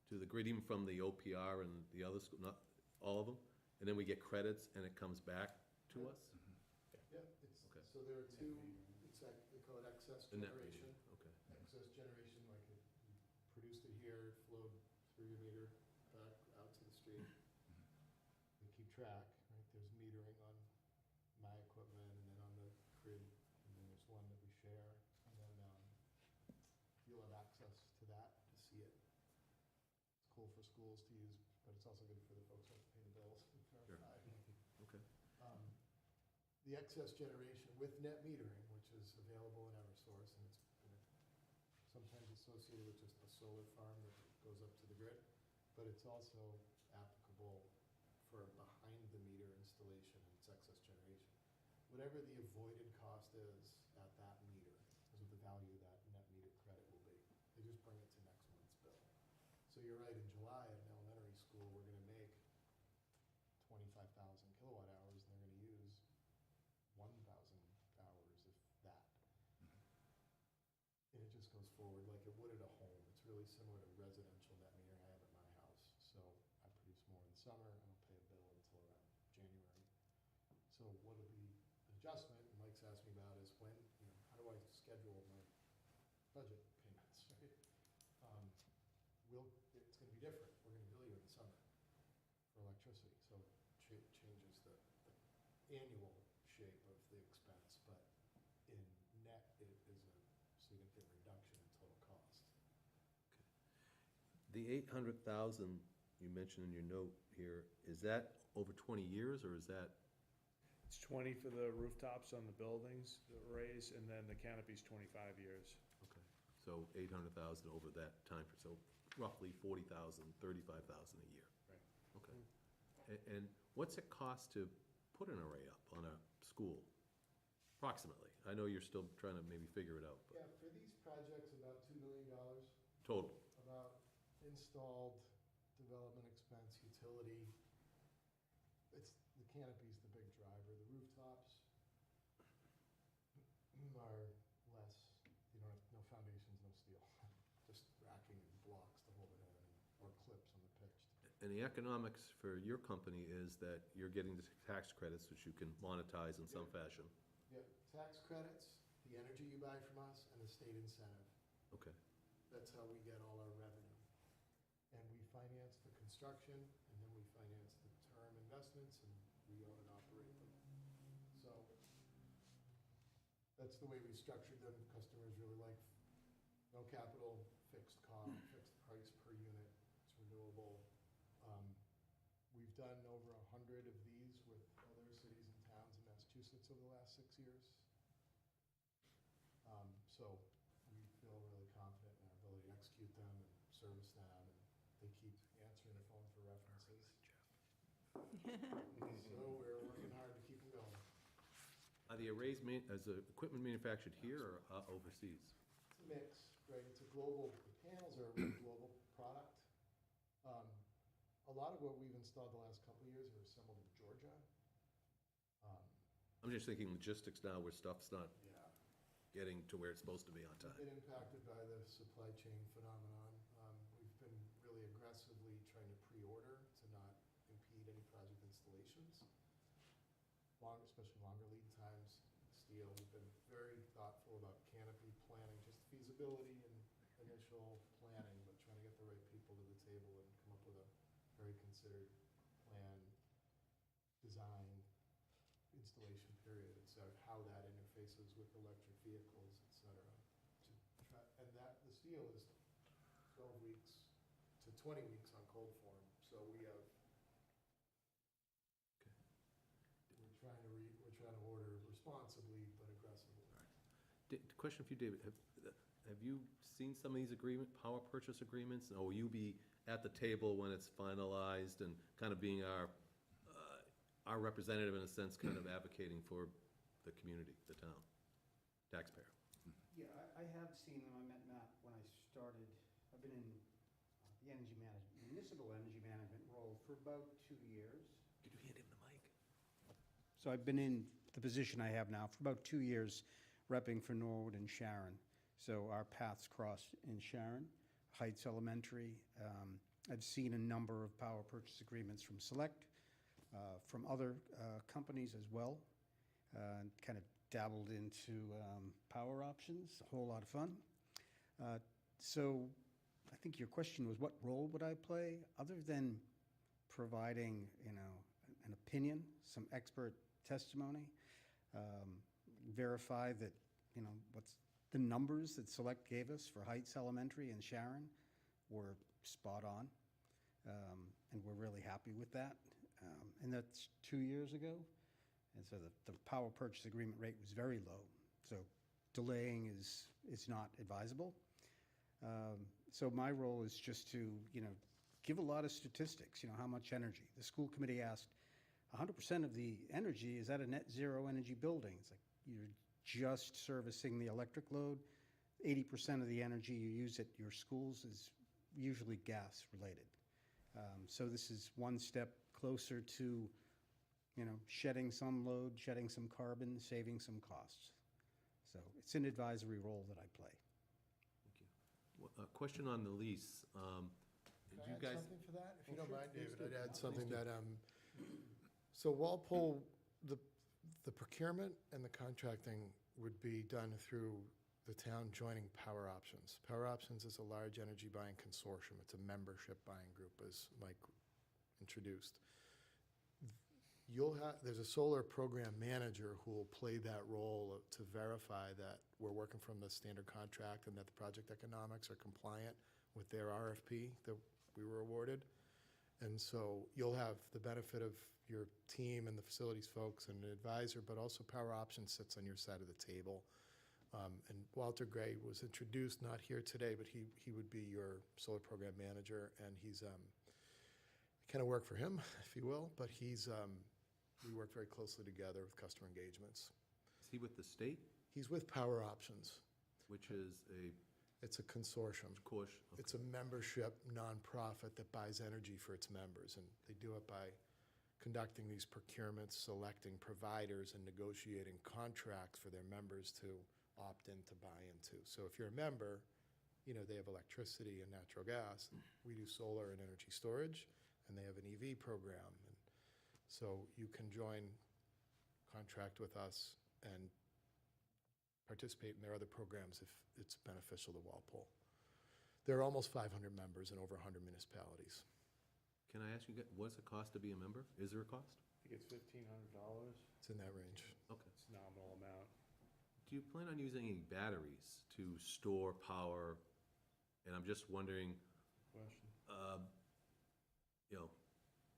S6: to the grid, even from the OPR and the other school, not all of them? And then we get credits and it comes back to us?
S10: Yeah,
S6: Okay.
S10: so there are two, they call it excess
S6: And that-
S10: generation.
S6: Okay.
S10: Excess generation, like if you produced it here, it flowed through your meter back out to the street. We keep track, right? There's metering on my equipment and then on the grid, and then there's one that we share. And then you'll have access to that to see it. It's cool for schools to use, but it's also good for the folks who have to pay the bills and verify.
S6: Okay.
S10: The excess generation with net metering, which is available in Eversource, and it's sometimes associated with just a solar farm that goes up to the grid, but it's also applicable for behind-the-meter installation and its excess generation. Whatever the avoided cost is at that meter is what the value of that net meter credit will be. They just bring it to next month's bill. So you're right, in July at an elementary school, we're gonna make 25,000 kilowatt hours, and they're gonna use 1,000 hours, if that. And it just goes forward like it would at a home. It's really similar to residential net metering I have at my house. So I produce more in the summer, I don't pay a bill until around January. So what'll be an adjustment, and Mike's asked me about, is when, how do I schedule my budget payments, right? It's gonna be different. We're gonna bill you in the summer for electricity, so it changes the annual shape of the expense, but in net, it is a significant reduction in total cost.
S6: The 800,000 you mentioned in your note here, is that over 20 years, or is that?
S9: it's 20 for the rooftops on the buildings that raise, and then the canopy's 25 years.
S6: Okay. So 800,000 over that time, so roughly 40,000, 35,000 a year.
S9: Right.
S6: Okay. And what's it cost to put an array up on a school, approximately? I know you're still trying to maybe figure it out, but
S10: Yeah, for these projects, about $2 million,
S6: total.
S10: about installed development expense, utility. The canopy's the big driver. The rooftops are less, you don't have, no foundations, no steel, just racking and blocks to hold it in, or clips on the pitch.
S6: And the economics for your company is that you're getting the tax credits, which you can monetize in some fashion.
S10: Yeah, tax credits, the energy you buy from us, and the state incentive.
S6: Okay.
S10: That's how we get all our revenue. And we finance the construction, and then we finance the term investments, and we own and operate them. So that's the way we structured them. Customers really like no capital, fixed cost, fixed price per unit. It's renewable. We've done over 100 of these with other cities and towns in Massachusetts over the last 6 years. So we feel really confident in our ability to execute them and service them, and they keep answering the phone for references. So we're working hard to keep them going.
S6: Are the arrays as equipment manufactured here or overseas?
S10: It's a mix, right? It's a global, the panels are a real global product. A lot of what we've installed the last couple of years are assembled in Georgia.
S6: I'm just thinking logistics now where stuff's not
S10: Yeah.
S6: getting to where it's supposed to be on
S10: We've
S6: time.
S10: been impacted by the supply chain phenomenon. We've been really aggressively trying to pre-order to not impede any project installations. Especially longer lead times, steel. We've been very thoughtful about Canopy planning, just feasibility and initial planning, but trying to get the right people to the table and come up with a very considered plan, design, installation period, et cetera, how that interfaces with electric vehicles, et cetera. And that, the steel is 12 weeks to 20 weeks on cold form, so we have, we're trying to order responsibly but aggressively.
S6: Question for you, David. Have you seen some of these power purchase agreements? Or will you be at the table when it's finalized and kind of being our representative in a sense, kind of advocating for the community, the town, taxpayer?
S15: Yeah, I have seen them. I met Matt when I started. I've been in the energy management, municipal energy management role for about 2 years.
S6: Could you hand him the mic?
S15: So I've been in the position I have now for about 2 years, repping for Norwood and Sharon. So our paths crossed in Sharon, Heights Elementary. I've seen a number of power purchase agreements from Select, from other companies as well. Kind of dabbled into power options, a whole lot of fun. So I think your question was, what role would I play? Other than providing, an opinion, some expert testimony, verify that, what's the numbers that Select gave us for Heights Elementary and Sharon were spot on. And we're really happy with that. And that's 2 years ago. And so the power purchase agreement rate was very low. So delaying is not advisable. So my role is just to, give a lot of statistics, how much energy. The school committee asked, 100% of the energy is at a net zero energy building. It's like you're just servicing the electric load. 80% of the energy you use at your schools is usually gas related. So this is one step closer to, shedding some load, shedding some carbon, saving some costs. So it's an advisory role that I play.
S6: Thank you. A question on the lease. Did you guys?
S13: Something for that? If you
S15: Oh,
S13: don't
S15: sure.
S13: mind,
S15: Please
S13: David,
S15: do.
S13: I'd add
S15: Please
S13: something
S15: do.
S13: that, so Walpole, the procurement and the contracting would be done through the town joining Power Options. Power Options is a large energy buying consortium. It's a membership buying group, as Mike introduced. There's a solar program manager who will play that role to verify that we're working from the standard contract and that the project economics are compliant with their RFP that we were awarded. And so you'll have the benefit of your team and the facilities folks and an advisor, but also Power Options sits on your side of the table. And Walter Gray was introduced, not here today, but he would be your solar program manager, and he's, kind of work for him, if you will, but we work very closely together with customer engagements.
S6: Is he with the state?
S13: He's with Power Options.
S6: Which is
S13: It's a consortium.
S6: of course.
S13: It's a membership nonprofit that buys energy for its members, and they do it by conducting these procurements, selecting providers, and negotiating contracts for their members to opt in to buy into. So if you're a member, they have electricity and natural gas. We do solar and energy storage, and they have an EV program. And so you can join, contract with us, and participate in their other programs if it's beneficial to Walpole. There are almost 500 members in over 100 municipalities.
S6: Can I ask you, what's the cost to be a member? Is there a cost?
S9: I think it's $1,500.
S13: It's in that range.
S6: Okay.
S9: It's a nominal amount.
S6: Do you plan on using any batteries to store power? And I'm just wondering,
S9: Question.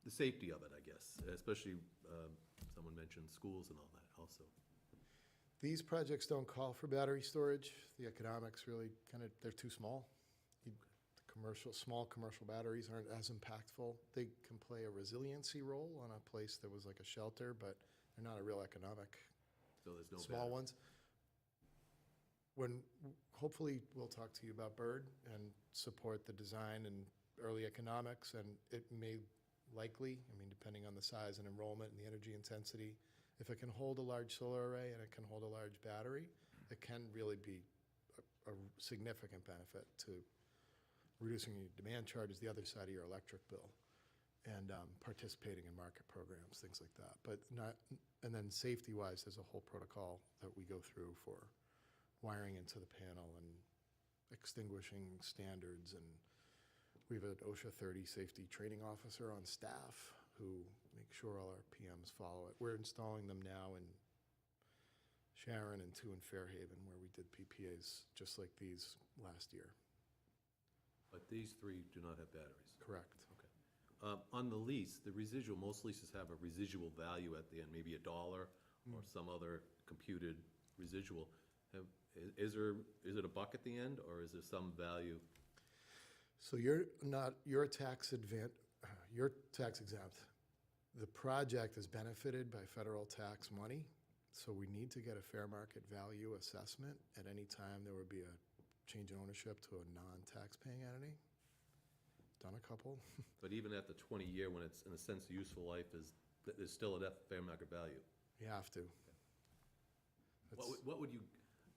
S6: the safety of it, I guess, especially someone mentioned schools and all that also.
S13: These projects don't call for battery storage. The economics really they're too small. Small commercial batteries aren't as impactful. They can play a resiliency role on a place that was like a shelter, but they're not a real economic.
S6: So there's no
S13: Small
S6: battery.
S13: ones. hopefully we'll talk to you about Bird and support the design and early economics, and it may likely, I mean, depending on the size and enrollment and the energy intensity, if it can hold a large solar array and it can hold a large battery, it can really be a significant benefit to reducing your demand charges, the other side of your electric bill, and participating in market programs, things like that. But not, and then safety-wise, there's a whole protocol that we go through for wiring into the panel and extinguishing standards, and we have an OSHA 30 safety training officer on staff who makes sure all our PMs follow it. We're installing them now in Sharon and 2 in Fairhaven, where we did PPAs just like these last year.
S6: But these 3 do not have batteries?
S13: Correct.
S6: Okay. On the lease, the residual, most leases have a residual value at the end, maybe $1 or some other computed residual. Is it $1 at the end, or is there some value?
S13: So you're tax exempt. The project is benefited by federal tax money, so we need to get a fair market value assessment at any time there would be a change in ownership to a non-tax paying entity. Done a couple.
S6: But even at the 20-year, when it's, in a sense, useful life, there's still a fair market value?
S13: You have to.
S6: What would you,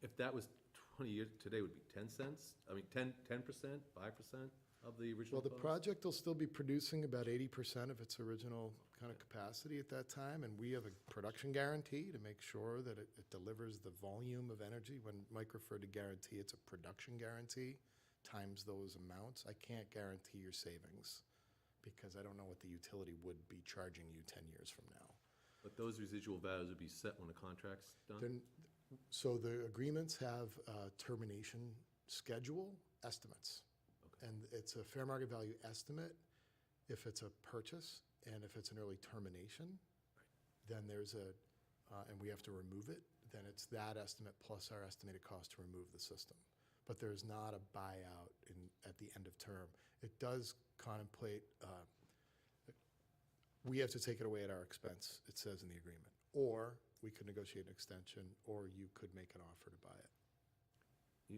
S6: if that was 20 years, today would be 10 cents? I mean, 10%, 5% of the original
S13: Well, the
S6: cost?
S13: project will still be producing about 80% of its original kind of capacity at that time, and we have a production guarantee to make sure that it delivers the volume of energy. When Mike referred to guarantee, it's a production guarantee times those amounts. I can't guarantee your savings because I don't know what the utility would be charging you 10 years from now.
S6: But those residual values would be set when the contract's done?
S13: So the agreements have a termination schedule estimates.
S6: Okay.
S13: And it's a fair market value estimate if it's a purchase, and if it's an early termination, then there's and we have to remove it, then it's that estimate plus our estimated cost to remove the system. But there's not a buyout at the end of term. It does contemplate, we have to take it away at our expense, it says in the agreement. Or we could negotiate an extension, or you could make an offer to buy it.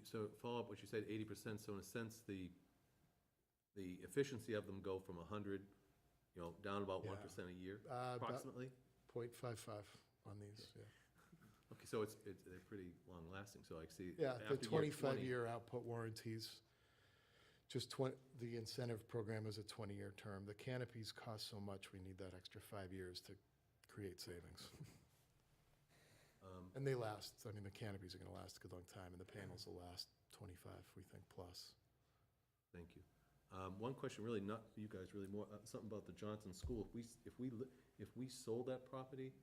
S6: So follow up what you said, 80%, so in a sense, the efficiency of them go from 100, down about 1% a year, approximately?
S13: 0.55 on these, yeah.
S6: Okay, so they're pretty long-lasting, so I see.
S13: Yeah, the
S6: after year 20
S13: 25-year output warranties, the incentive program is a 20-year term. The canopies cost so much, we need that extra 5 years to create savings. And they last, I mean, the canopies are gonna last a good long time, and the panels will last 25, we think, plus.
S6: Thank you. One question, really not for you guys, really more, something about the Johnson School. If we sold that property,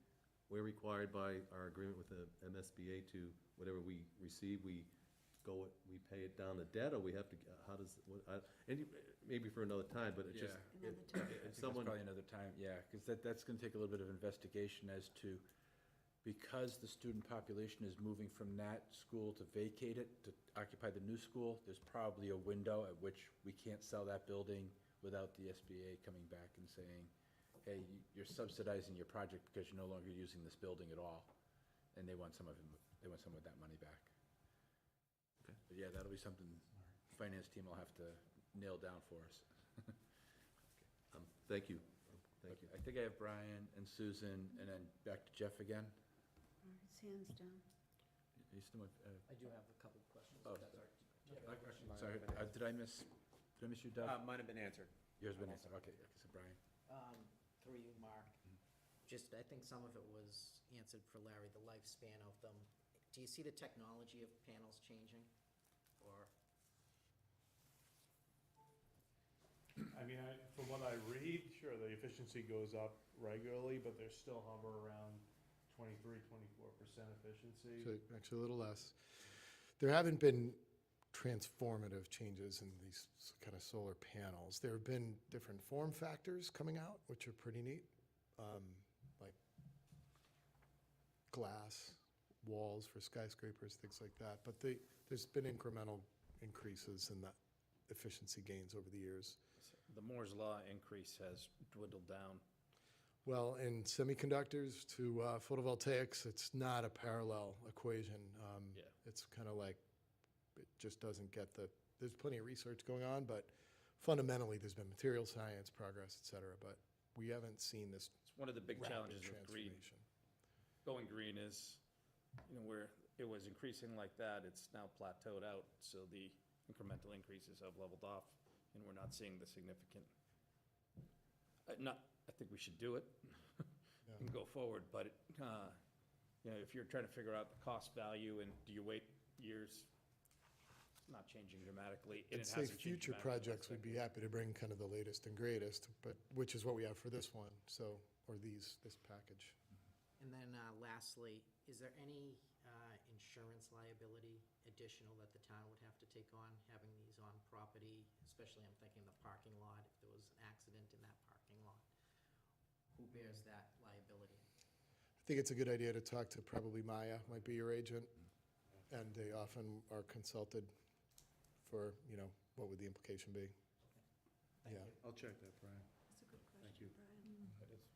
S6: we're required by our agreement with the MSBA to, whatever we receive, we pay it down the debt, or we have to, how does, maybe for another time, but it just.
S1: I think it's probably another time, yeah, because that's going to take a little bit of investigation as to, because the student population is moving from that school to vacate it, to occupy the new school, there's probably a window at which we can't sell that building without the SBA coming back and saying, hey, you're subsidizing your project because you're no longer using this building at all. And they want some of that money back.
S6: Okay.
S1: But yeah, that'll be something finance team will have to nail down for us.
S6: Thank you. Thank you.
S1: I think I have Brian and Susan, and then back to Jeff again.
S11: His hand's down.
S1: You still have,
S12: I do have a couple of questions.
S1: Oh,
S12: if that's all right. Do you have any questions?
S1: sorry, did I miss you, Doug?
S2: Mine have been answered.
S1: Yours been answered, okay, so Brian.
S12: Through you, Mark. Just, I think some of it was answered for Larry, the lifespan of them. Do you see the technology of panels changing? Or,
S9: I mean, from what I read, sure, the efficiency goes up regularly, but they still hover around 23, 24% efficiency.
S13: So actually a little less. There haven't been transformative changes in these kind of solar panels. There have been different form factors coming out, which are pretty neat, like glass walls for skyscrapers, things like that. But there's been incremental increases in the efficiency gains over the years.
S2: The Moore's Law increase has dwindled down.
S13: Well, in semiconductors to photovoltaics, it's not a parallel equation.
S2: Yeah.
S13: It's kind of like, it just doesn't get there's plenty of research going on, but fundamentally, there's been material science, progress, et cetera, but we haven't seen this
S2: It's one of the big
S13: rapid
S2: challenges with green.
S13: transformation.
S2: Going green is, where it was increasing like that, it's now plateaued out, so the incremental increases have leveled off, and we're not seeing the significant. I think we should do it and go forward, but, if you're trying to figure out the cost value and do you wait years, it's not changing dramatically, and
S13: I'd
S2: it
S13: say
S2: hasn't changed
S13: future
S2: dramatically.
S13: projects, we'd be happy to bring kind of the latest and greatest, but, which is what we have for this one, so, or this package.
S12: And then lastly, is there any insurance liability additional that the town would have to take on, having these on property? Especially I'm thinking the parking lot, if there was an accident in that parking lot. Who bears that liability?
S13: I think it's a good idea to talk to probably Maya, might be your agent, and they often are consulted for, what would the implication be?
S12: Thank
S13: Yeah.
S12: you.
S9: I'll check that, Brian.
S11: That's a good
S9: Thank
S11: question,
S9: you.
S11: Brian.
S2: That is-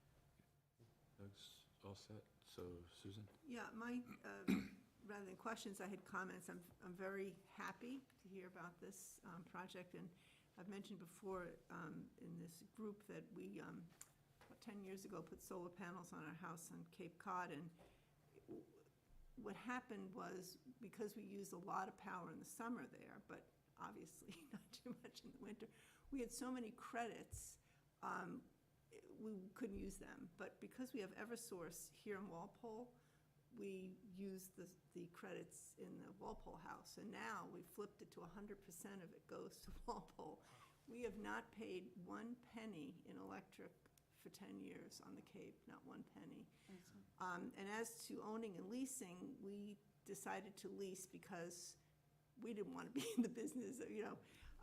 S1: Doug's all set, so Susan?
S3: Yeah, my, rather than questions, I had comments. I'm very happy to hear about this project, and I've mentioned before in this group that we, about 10 years ago, put solar panels on our house on Cape Cod, and what happened was, because we used a lot of power in the summer there, but obviously not too much in the winter, we had so many credits, we couldn't use them. But because we have Eversource here in Walpole, we use the credits in the Walpole house, and now we flipped it to 100% of it goes to Walpole. We have not paid 1 penny in electric for 10 years on the Cape, not 1 penny. And as to owning and leasing, we decided to lease because we didn't want to be in the business,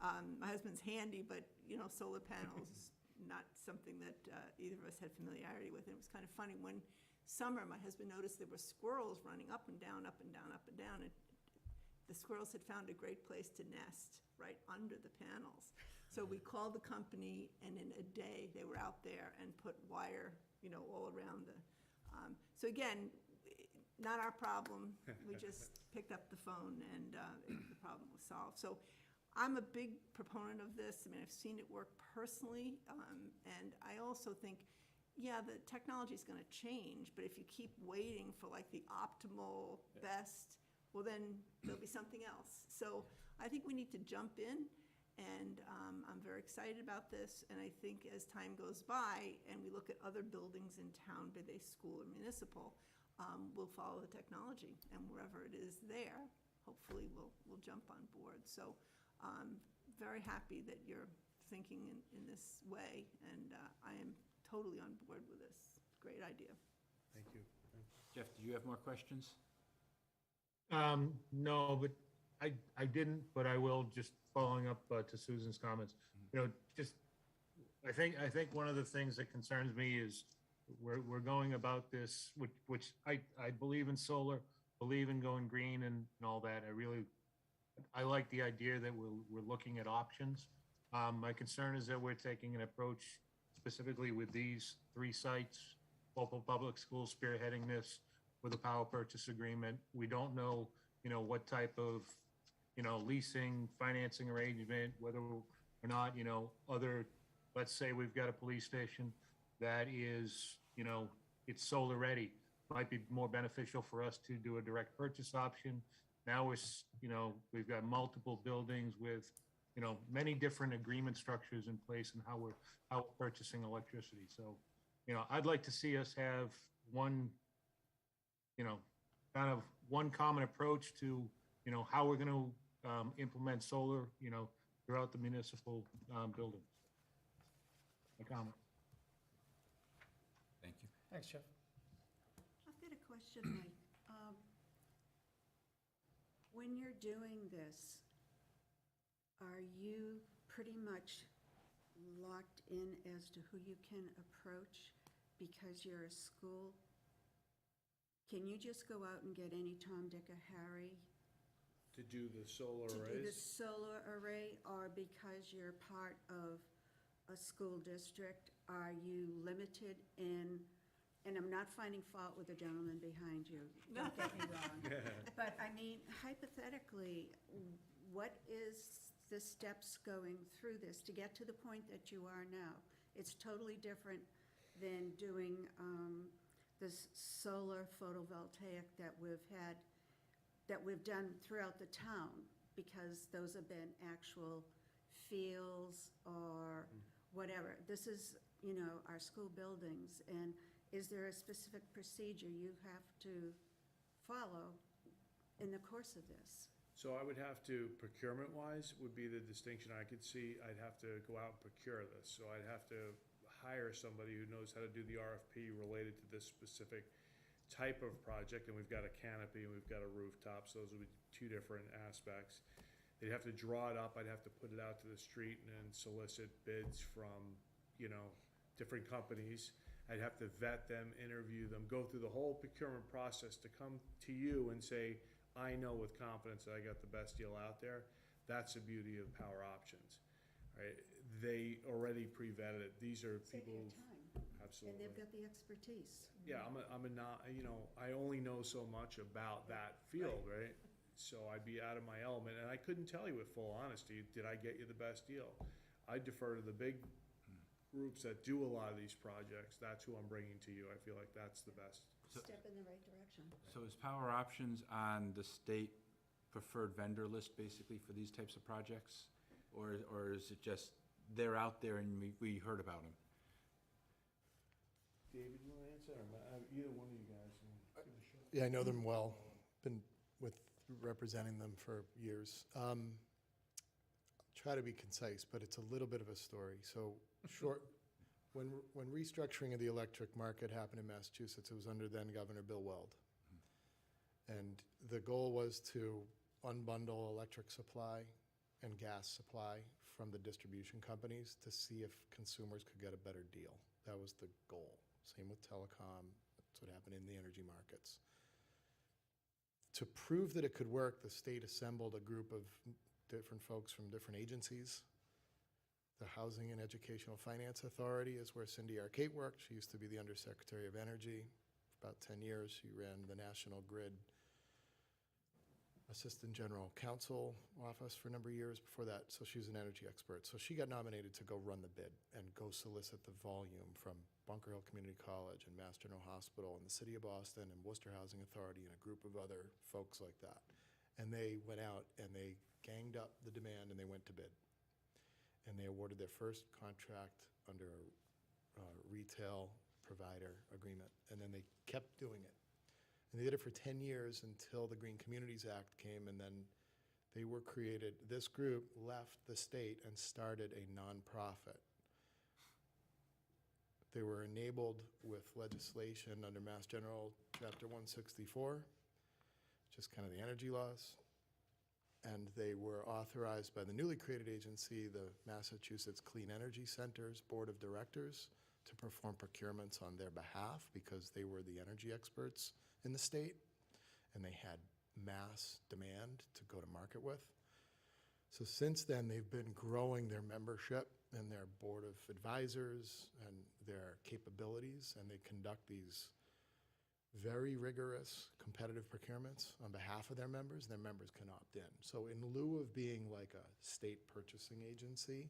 S3: my husband's handy, but, solar panels, not something that either of us had familiarity with. And it was kind of funny, one summer, my husband noticed there were squirrels running up and down, up and down, up and down, and the squirrels had found a great place to nest, right under the panels. So we called the company, and in a day, they were out there and put wire, all around the, so again, not our problem. We just picked up the phone, and the problem was solved. So I'm a big proponent of this. I mean, I've seen it work personally, and I also think, yeah, the technology is going to change, but if you keep waiting for like the optimal best, well, then there'll be something else. So I think we need to jump in, and I'm very excited about this. And I think as time goes by and we look at other buildings in town, be they school or municipal, we'll follow the technology, and wherever it is there, hopefully we'll jump on board. So very happy that you're thinking in this way, and I am totally on board with this. Great idea.
S9: Thank you.
S1: Jeff, do you have more questions?
S4: No, but I didn't, but I will, just following up to Susan's comments. I think one of the things that concerns me is we're going about this, which I believe in solar, believe in going green and all that. I like the idea that we're looking at options. My concern is that we're taking an approach specifically with these 3 sites, Walpole Public Schools spearheading this with a power purchase agreement. We don't know, what type of, leasing, financing arrangement, whether or not, let's say we've got a police station that is, it's solar ready. Might be more beneficial for us to do a direct purchase option. Now we've got multiple buildings with, many different agreement structures in place and how we're purchasing electricity. So, I'd like to see us have one, kind of one common approach to, how we're going to implement solar, throughout the municipal buildings. My comment.
S1: Thank you.
S2: Thanks, Jeff.
S11: I've got a question, Mike. When you're doing this, are you pretty much locked in as to who you can approach because you're a school? Can you just go out and get any Tom, Dick, or Harry
S9: To do the solar
S11: to do the
S9: arrays?
S11: solar array, or because you're part of a school district, are you limited in, and I'm not finding fault with the gentleman behind you, don't get me wrong. But I mean, hypothetically, what is the steps going through this to get to the point that you are now? It's totally different than doing this solar photovoltaic that we've done throughout the town, because those have been actual fields or whatever. This is, our school buildings, and is there a specific procedure you have to follow in the course of this?
S9: So I would have to, procurement-wise, would be the distinction I could see. I'd have to go out and procure this. So I'd have to hire somebody who knows how to do the RFP related to this specific type of project. And we've got a Canopy and we've got a Rooftop, so those would be two different aspects. They'd have to draw it up. I'd have to put it out to the street and then solicit bids from, different companies. I'd have to vet them, interview them, go through the whole procurement process to come to you and say, I know with confidence that I got the best deal out there. That's the beauty of Power Options, right? They already pre-vetted it. These are
S11: Save
S9: people,
S11: your time.
S9: absolutely.
S11: And they've got the expertise.
S9: Yeah, I only know so much about that field, right? So I'd be out of my element, and I couldn't tell you with full honesty, did I get you the best deal? I defer to the big groups that do a lot of these projects. That's who I'm bringing to you. I feel like that's the best.
S11: Step in the right direction.
S1: So is Power Options on the state preferred vendor list basically for these types of projects? Or is it just, they're out there and we heard about them?
S9: David, you want to answer, or either one of you guys? Give it a shot.
S13: Yeah, I know them well. Been representing them for years. Try to be concise, but it's a little bit of a story. So short, when restructuring of the electric market happened in Massachusetts, it was under then Governor Bill Weld. And the goal was to unbundle electric supply and gas supply from the distribution companies to see if consumers could get a better deal. That was the goal. Same with telecom. That's what happened in the energy markets. To prove that it could work, the state assembled a group of different folks from different agencies. The Housing and Educational Finance Authority is where Cindy Arcate worked. She used to be the Undersecretary of Energy for about 10 years. She ran the National Grid Assistant General Counsel office for a number of years before that. So she was an energy expert. So she got nominated to go run the bid and go solicit the volume from Bunker Hill Community College and Mass General Hospital and the City of Boston and Worcester Housing Authority and a group of other folks like that. And they went out and they ganged up the demand and they went to bid. And they awarded their first contract under a retail provider agreement. And then they kept doing it. And they did it for 10 years until the Green Communities Act came, and then they were created. This group left the state and started a nonprofit. They were enabled with legislation under Mass General Chapter 164, which is kind of the energy laws. And they were authorized by the newly created agency, the Massachusetts Clean Energy Center's Board of Directors, to perform procurements on their behalf because they were the energy experts in the state, and they had mass demand to go to market with. So since then, they've been growing their membership and their board of advisors and their capabilities, and they conduct these very rigorous competitive procurements on behalf of their members, and their members can opt in. So in lieu of being like a state purchasing agency,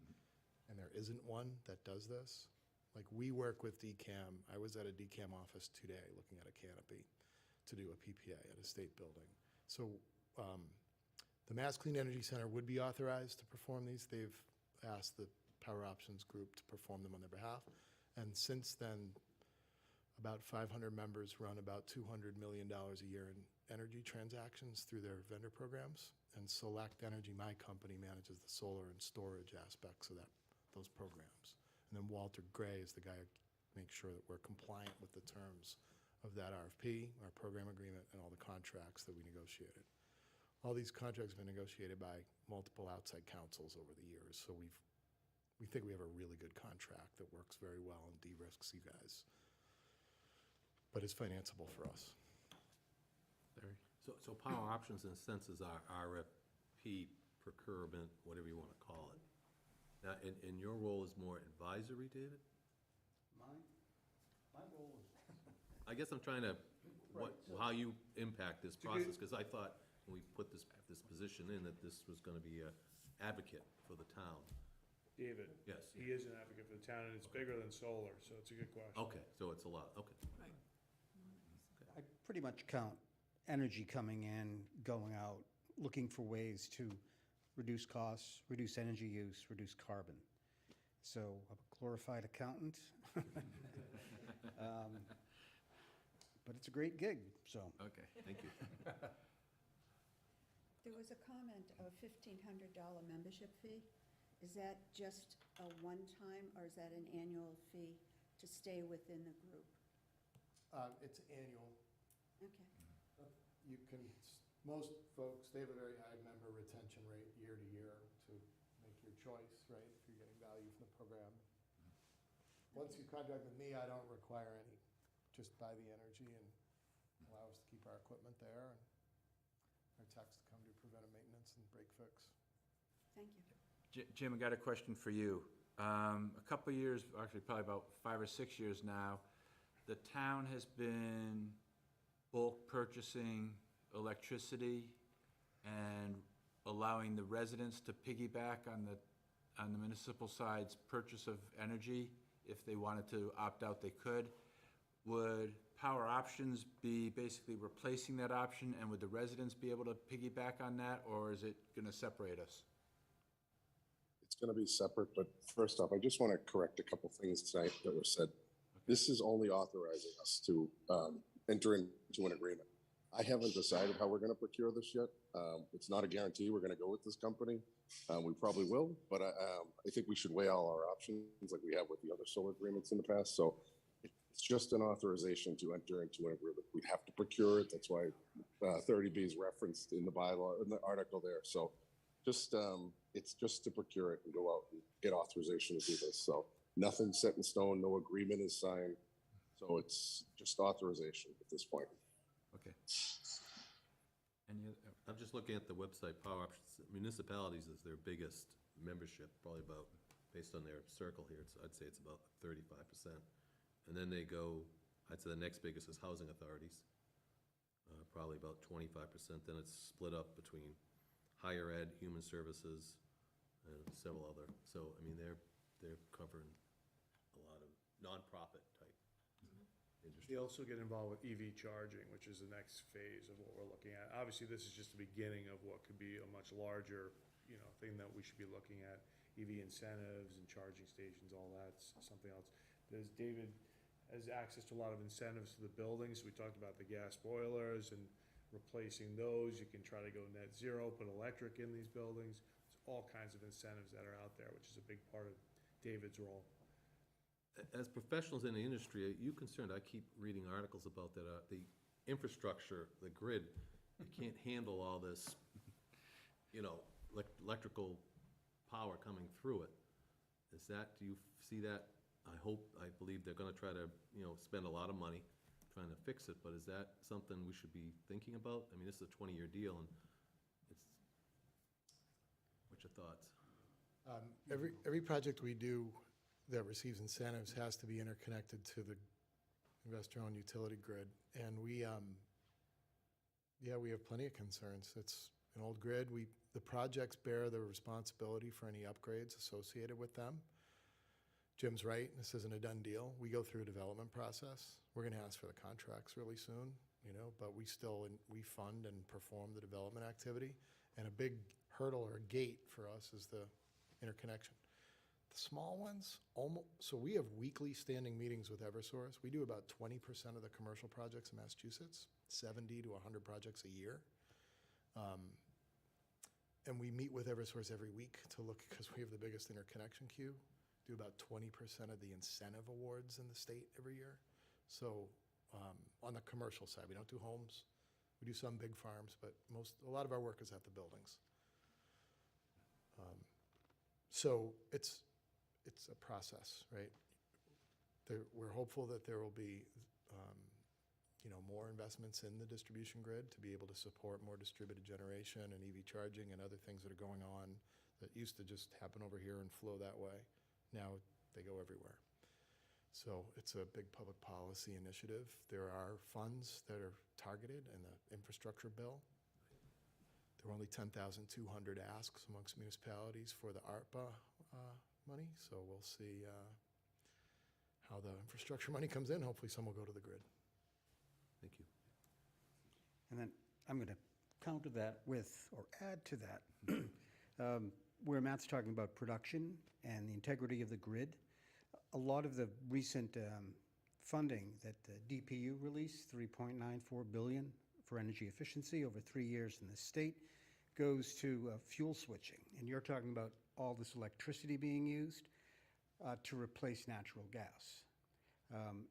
S13: and there isn't one that does this, like we work with DCAM. I was at a DCAM office today looking at a Canopy to do a PPA at a state building. So the Mass Clean Energy Center would be authorized to perform these. They've asked the Power Options Group to perform them on their behalf. And since then, about 500 members run about $200 million a year in energy transactions through their vendor programs. And Select Energy, my company, manages the solar and storage aspects of those programs. And then Walter Gray is the guy who makes sure that we're compliant with the terms of that RFP, our program agreement, and all the contracts that we negotiated. All these contracts have been negotiated by multiple outside counsels over the years, so we think we have a really good contract that works very well and de-risks you guys, but it's financeable for us.
S1: Larry?
S6: So Power Options in a sense is our RFP procurement, whatever you want to call it. Now, and your role is more advisory, David?
S15: My role is,
S6: I guess I'm trying to, how you impact this
S9: a good-
S6: process, because I thought when we put this position in, that this was gonna be a advocate for the town.
S9: David.
S6: Yes.
S9: He is an advocate for the town, and it's bigger than solar, so it's a good question.
S6: Okay, so it's a lot, okay.
S15: I pretty much count energy coming in, going out, looking for ways to reduce costs, reduce energy use, reduce carbon. So I'm a glorified accountant. But it's a great gig, so.
S6: Okay, thank you.
S11: There was a comment of $1,500 membership fee. Is that just a one-time, or is that an annual fee to stay within the group?
S13: It's annual.
S11: Okay.
S10: You can, most folks, they have a very high member retention rate year to year to make your choice, right, if you're getting value from the program. Once you contract with me, I don't require any, just buy the energy and allow us to keep our equipment there and our techs to come do preventive maintenance and break fix.
S11: Thank you.
S1: Jim, I got a question for you. A couple of years, actually probably about 5 or 6 years now, the town has been bulk purchasing electricity and allowing the residents to piggyback on the municipal side's purchase of energy. If they wanted to opt out, they could. Would Power Options be basically replacing that option, and would the residents be able to piggyback on that, or is it gonna separate us?
S7: It's going to be separate, but first off, I just want to correct a couple things tonight that were said. This is only authorizing us to enter into an agreement. I haven't decided how we're going to procure this yet. It's not a guarantee we're going to go with this company. We probably will, but I think we should weigh all our options like we have with the other solar agreements in the past. So it's just an authorization to enter into an agreement. We'd have to procure it. That's why 30B is referenced in the bylaw, in the article there. So just, it's just to procure it and go out and get authorization to do this. So nothing set in stone, no agreement is signed. So it's just authorization at this point.
S1: Okay.
S6: I'm just looking at the website, Power Options, municipalities is their biggest membership, probably about, based on their circle here, I'd say it's about 35%. And then they go, I'd say the next biggest is housing authorities, probably about 25%. Then it's split up between higher ed, human services, and several other. So, I mean, they're covering a lot of nonprofit type industry.
S9: They also get involved with EV charging, which is the next phase of what we're looking at. Obviously, this is just the beginning of what could be a much larger, thing that we should be looking at. EV incentives and charging stations, all that's something else. David has access to a lot of incentives to the buildings. We talked about the gas boilers and replacing those. You can try to go net zero, put electric in these buildings. There's all kinds of incentives that are out there, which is a big part of David's role.
S6: As professionals in the industry, are you concerned? I keep reading articles about that, the infrastructure, the grid, it can't handle all this, electrical power coming through it. Do you see that? I believe they're gonna try to, spend a lot of money trying to fix it, but is that something we should be thinking about? I mean, this is a 20-year deal, and what's your thoughts?
S13: Every project we do that receives incentives has to be interconnected to the investor-owned utility grid. And we have plenty of concerns. It's an old grid. The projects bear the responsibility for any upgrades associated with them. Jim's right, this isn't a done deal. We go through a development process. We're gonna ask for the contracts really soon, but we fund and perform the development activity. And a big hurdle or gate for us is the interconnection. The small ones, so we have weekly standing meetings with Eversource. We do about 20% of the commercial projects in Massachusetts, 70 to 100 projects a year. And we meet with Eversource every week to look, because we have the biggest interconnection queue, do about 20% of the incentive awards in the state every year. So on the commercial side, we don't do homes. We do some big farms, but a lot of our work is at the buildings. So it's a process, right? We're hopeful that there will be, more investments in the distribution grid to be able to support more distributed generation and EV charging and other things that are going on that used to just happen over here and flow that way. Now they go everywhere. So it's a big public policy initiative. There are funds that are targeted in the infrastructure bill. There were only 10,200 asks amongst municipalities for the ARPA money, so we'll see how the infrastructure money comes in. Hopefully some will go to the grid.
S6: Thank you.
S15: And then I'm going to counter that with, or add to that, where Matt's talking about production and the integrity of the grid. A lot of the recent funding that the DPU released, $3.94 billion for energy efficiency over 3 years in the state, goes to fuel switching. And you're talking about all this electricity being used to replace natural gas.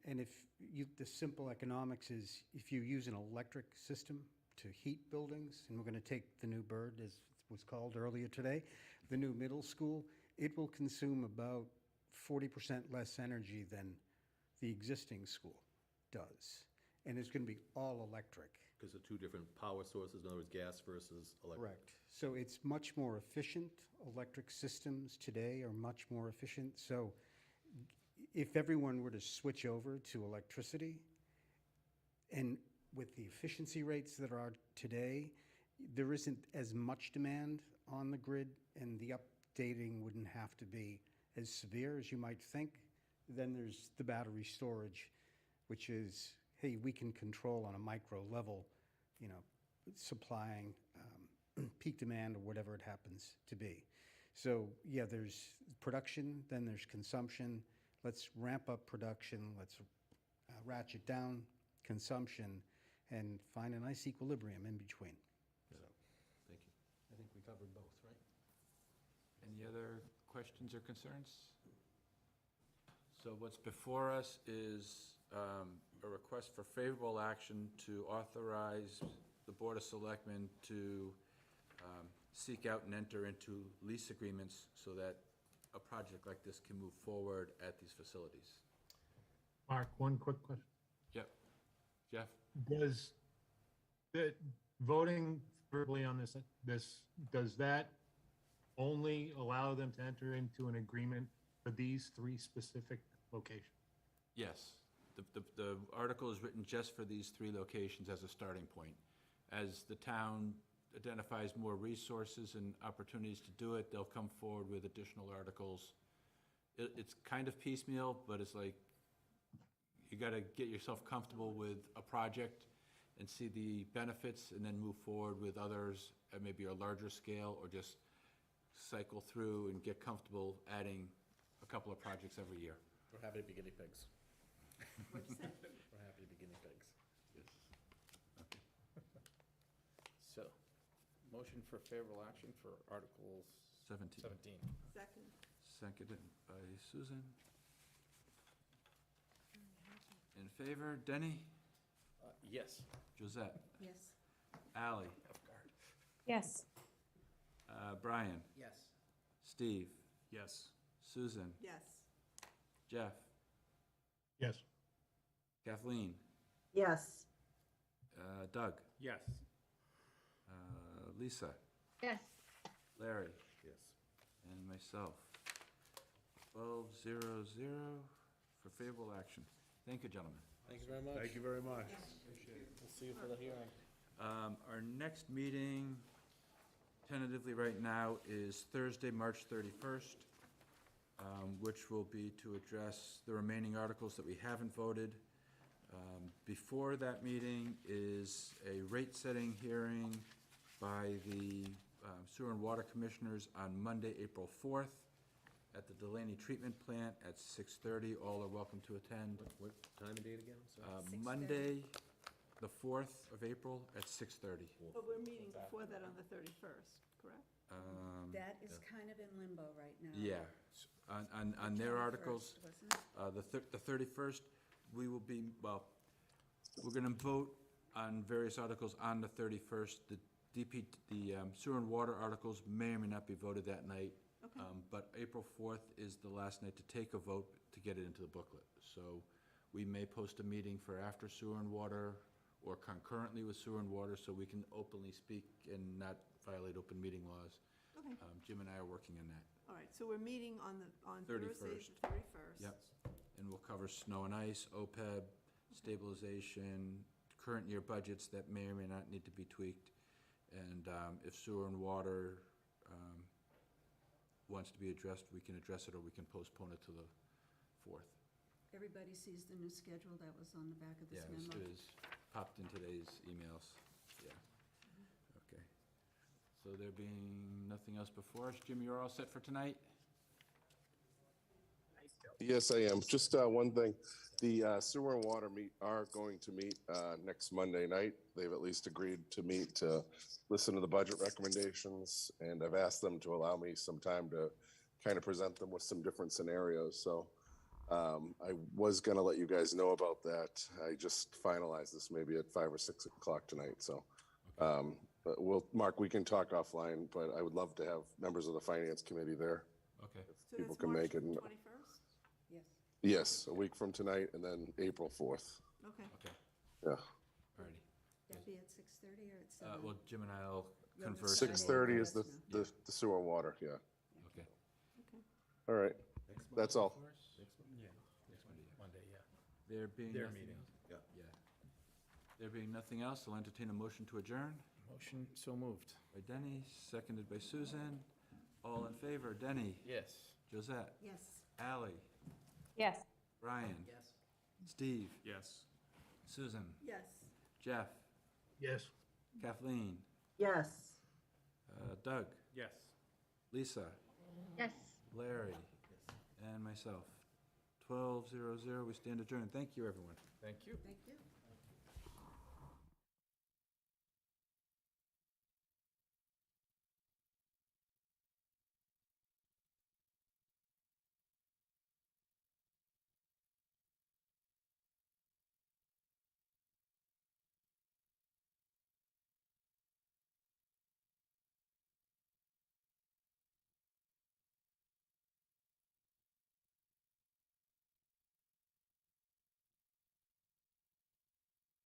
S15: And if the simple economics is, if you use an electric system to heat buildings, and we're going to take the new bird, as it was called earlier today, the new middle school, it will consume about 40% less energy than the existing school does. And it's going to be all electric.
S6: Because of two different power sources, in other words, gas versus electric.
S15: Correct. So it's much more efficient. Electric systems today are much more efficient. So if everyone were to switch over to electricity, and with the efficiency rates that are today, there isn't as much demand on the grid, and the updating wouldn't have to be as severe as you might think. Then there's the battery storage, which is, hey, we can control on a micro level, you know, supplying peak demand or whatever it happens to be. So yeah, there's production, then there's consumption. Let's ramp up production, let's ratchet down consumption, and find a nice equilibrium in between. So,
S6: Thank you.
S12: I think we covered both, right?
S1: Any other questions or concerns? So what's before us is a request for favorable action to authorize the Board of Selectmen to seek out and enter into lease agreements so that a project like this can move forward at these facilities.
S4: Mark, one quick question.
S1: Yep. Jeff?
S4: Does the voting verbally on does that only allow them to enter into an agreement for these 3 specific locations?
S1: Yes. The article is written just for these 3 locations as a starting point. As the town identifies more resources and opportunities to do it, they'll come forward with additional articles. It's kind of piecemeal, but it's like, you gotta get yourself comfortable with a project and see the benefits, and then move forward with others at maybe a larger scale, or just cycle through and get comfortable adding a couple of projects every year.
S8: We're happy to be guinea pigs.
S3: What'd you say?
S8: We're happy to be guinea pigs.
S1: Yes. Okay.
S2: So, motion for favorable action for Articles
S1: 17.
S2: 17.
S3: Second.
S1: Seconded by Susan. In favor, Denny?
S2: Yes.
S1: Josette?
S11: Yes.
S1: Ally?
S14: Yes.
S1: Brian?
S12: Yes.
S1: Steve?
S9: Yes.
S1: Susan?
S3: Yes.
S1: Jeff?
S4: Yes.
S1: Kathleen?
S3: Yes.
S1: Doug?
S9: Yes.
S1: Lisa?
S5: Yes.
S1: Larry?
S6: Yes.
S1: And myself. 12-0-0 for favorable action. Thank you, gentlemen.
S8: Thank you very much.
S9: Thank you very much.
S8: We'll see you for the hearing.
S1: Our next meeting, tentatively right now, is Thursday, March 31st, which will be to address the remaining articles that we haven't voted. Before that meeting is a rate-setting hearing by the Sewer and Water Commissioners on Monday, April 4th, at the Delaney Treatment Plant at 6:30. All are welcome to attend.
S6: What time and date again? I'm sorry.
S3: 6:30.
S1: Monday, the 4th of April at 6:30.
S3: But we're meeting before that on the 31st, correct?
S11: That is kind of in limbo right now.
S1: Yeah, on their
S11: 21st,
S1: articles,
S11: wasn't it?
S1: the 31st, we will be, well, we're gonna vote on various articles on the 31st. The sewer and water articles may or may not be voted that night.
S3: Okay.
S1: But April 4th is the last night to take a vote to get it into the booklet. So we may post a meeting for after sewer and water, or concurrently with sewer and water, so we can openly speak and not violate open meeting laws.
S3: Okay,
S1: Jim and I are working on that.
S3: all right, so we're meeting on Thursday,
S1: 31st.
S3: the 31st.
S1: Yep. And we'll cover snow and ice, OPEB, stabilization, current year budgets that may or may not need to be tweaked. And if sewer and water wants to be addressed, we can address it, or we can postpone it to the 4th.
S11: Everybody sees the new schedule that was on the back of this
S1: Yeah,
S11: memo.
S1: it was popped in today's emails, yeah. Okay. So there being nothing else before us, Jim, you're all set for tonight?
S7: Yes, I am. Just one thing. The sewer and water are going to meet next Monday night. They've at least agreed to meet to listen to the budget recommendations, and I've asked them to allow me some time to kind of present them with some different scenarios. So I was going to let you guys know about that. I just finalized this maybe at 5 or 6 o'clock tonight. So but Mark, we can talk offline, but I would love to have members of the finance committee there.
S1: Okay.
S3: So
S7: People
S3: that's
S7: can
S3: March
S7: make it.
S3: 21st?
S11: Yes.
S7: Yes, a week from tonight, and then April 4th.
S3: Okay.
S1: Okay,
S7: Yeah.
S1: alrighty.
S11: That be at 6:30 or at 7?
S1: Well, Jim and I'll
S11: You'll
S1: converse.
S11: decide.
S7: 6:30 is
S11: Let us know.
S7: the sewer and water, yeah.
S1: Okay.
S3: Okay.
S7: All right,
S6: Next
S7: that's
S6: Monday
S7: all.
S6: for us? Next Monday?
S1: Next Monday, yeah.
S2: Monday, yeah.
S1: There being
S2: Their
S1: nothing
S2: meeting.
S1: else- Yeah. There being nothing else, I'll entertain a motion to adjourn.
S2: Motion so moved.
S1: By Denny, seconded by Susan. All in favor, Denny,
S2: Yes.
S1: Josette,
S11: Yes.
S1: Ally,
S14: Yes.
S1: Brian,
S12: Yes.
S1: Steve,
S9: Yes.
S1: Susan,
S3: Yes.
S1: Jeff,
S9: Yes.
S1: Kathleen,
S3: Yes.
S1: Doug,
S9: Yes.
S1: Lisa,
S5: Yes.
S1: Larry, and myself. 12:00, we stand adjourned. Thank you, everyone.
S2: Thank you.
S11: Thank you.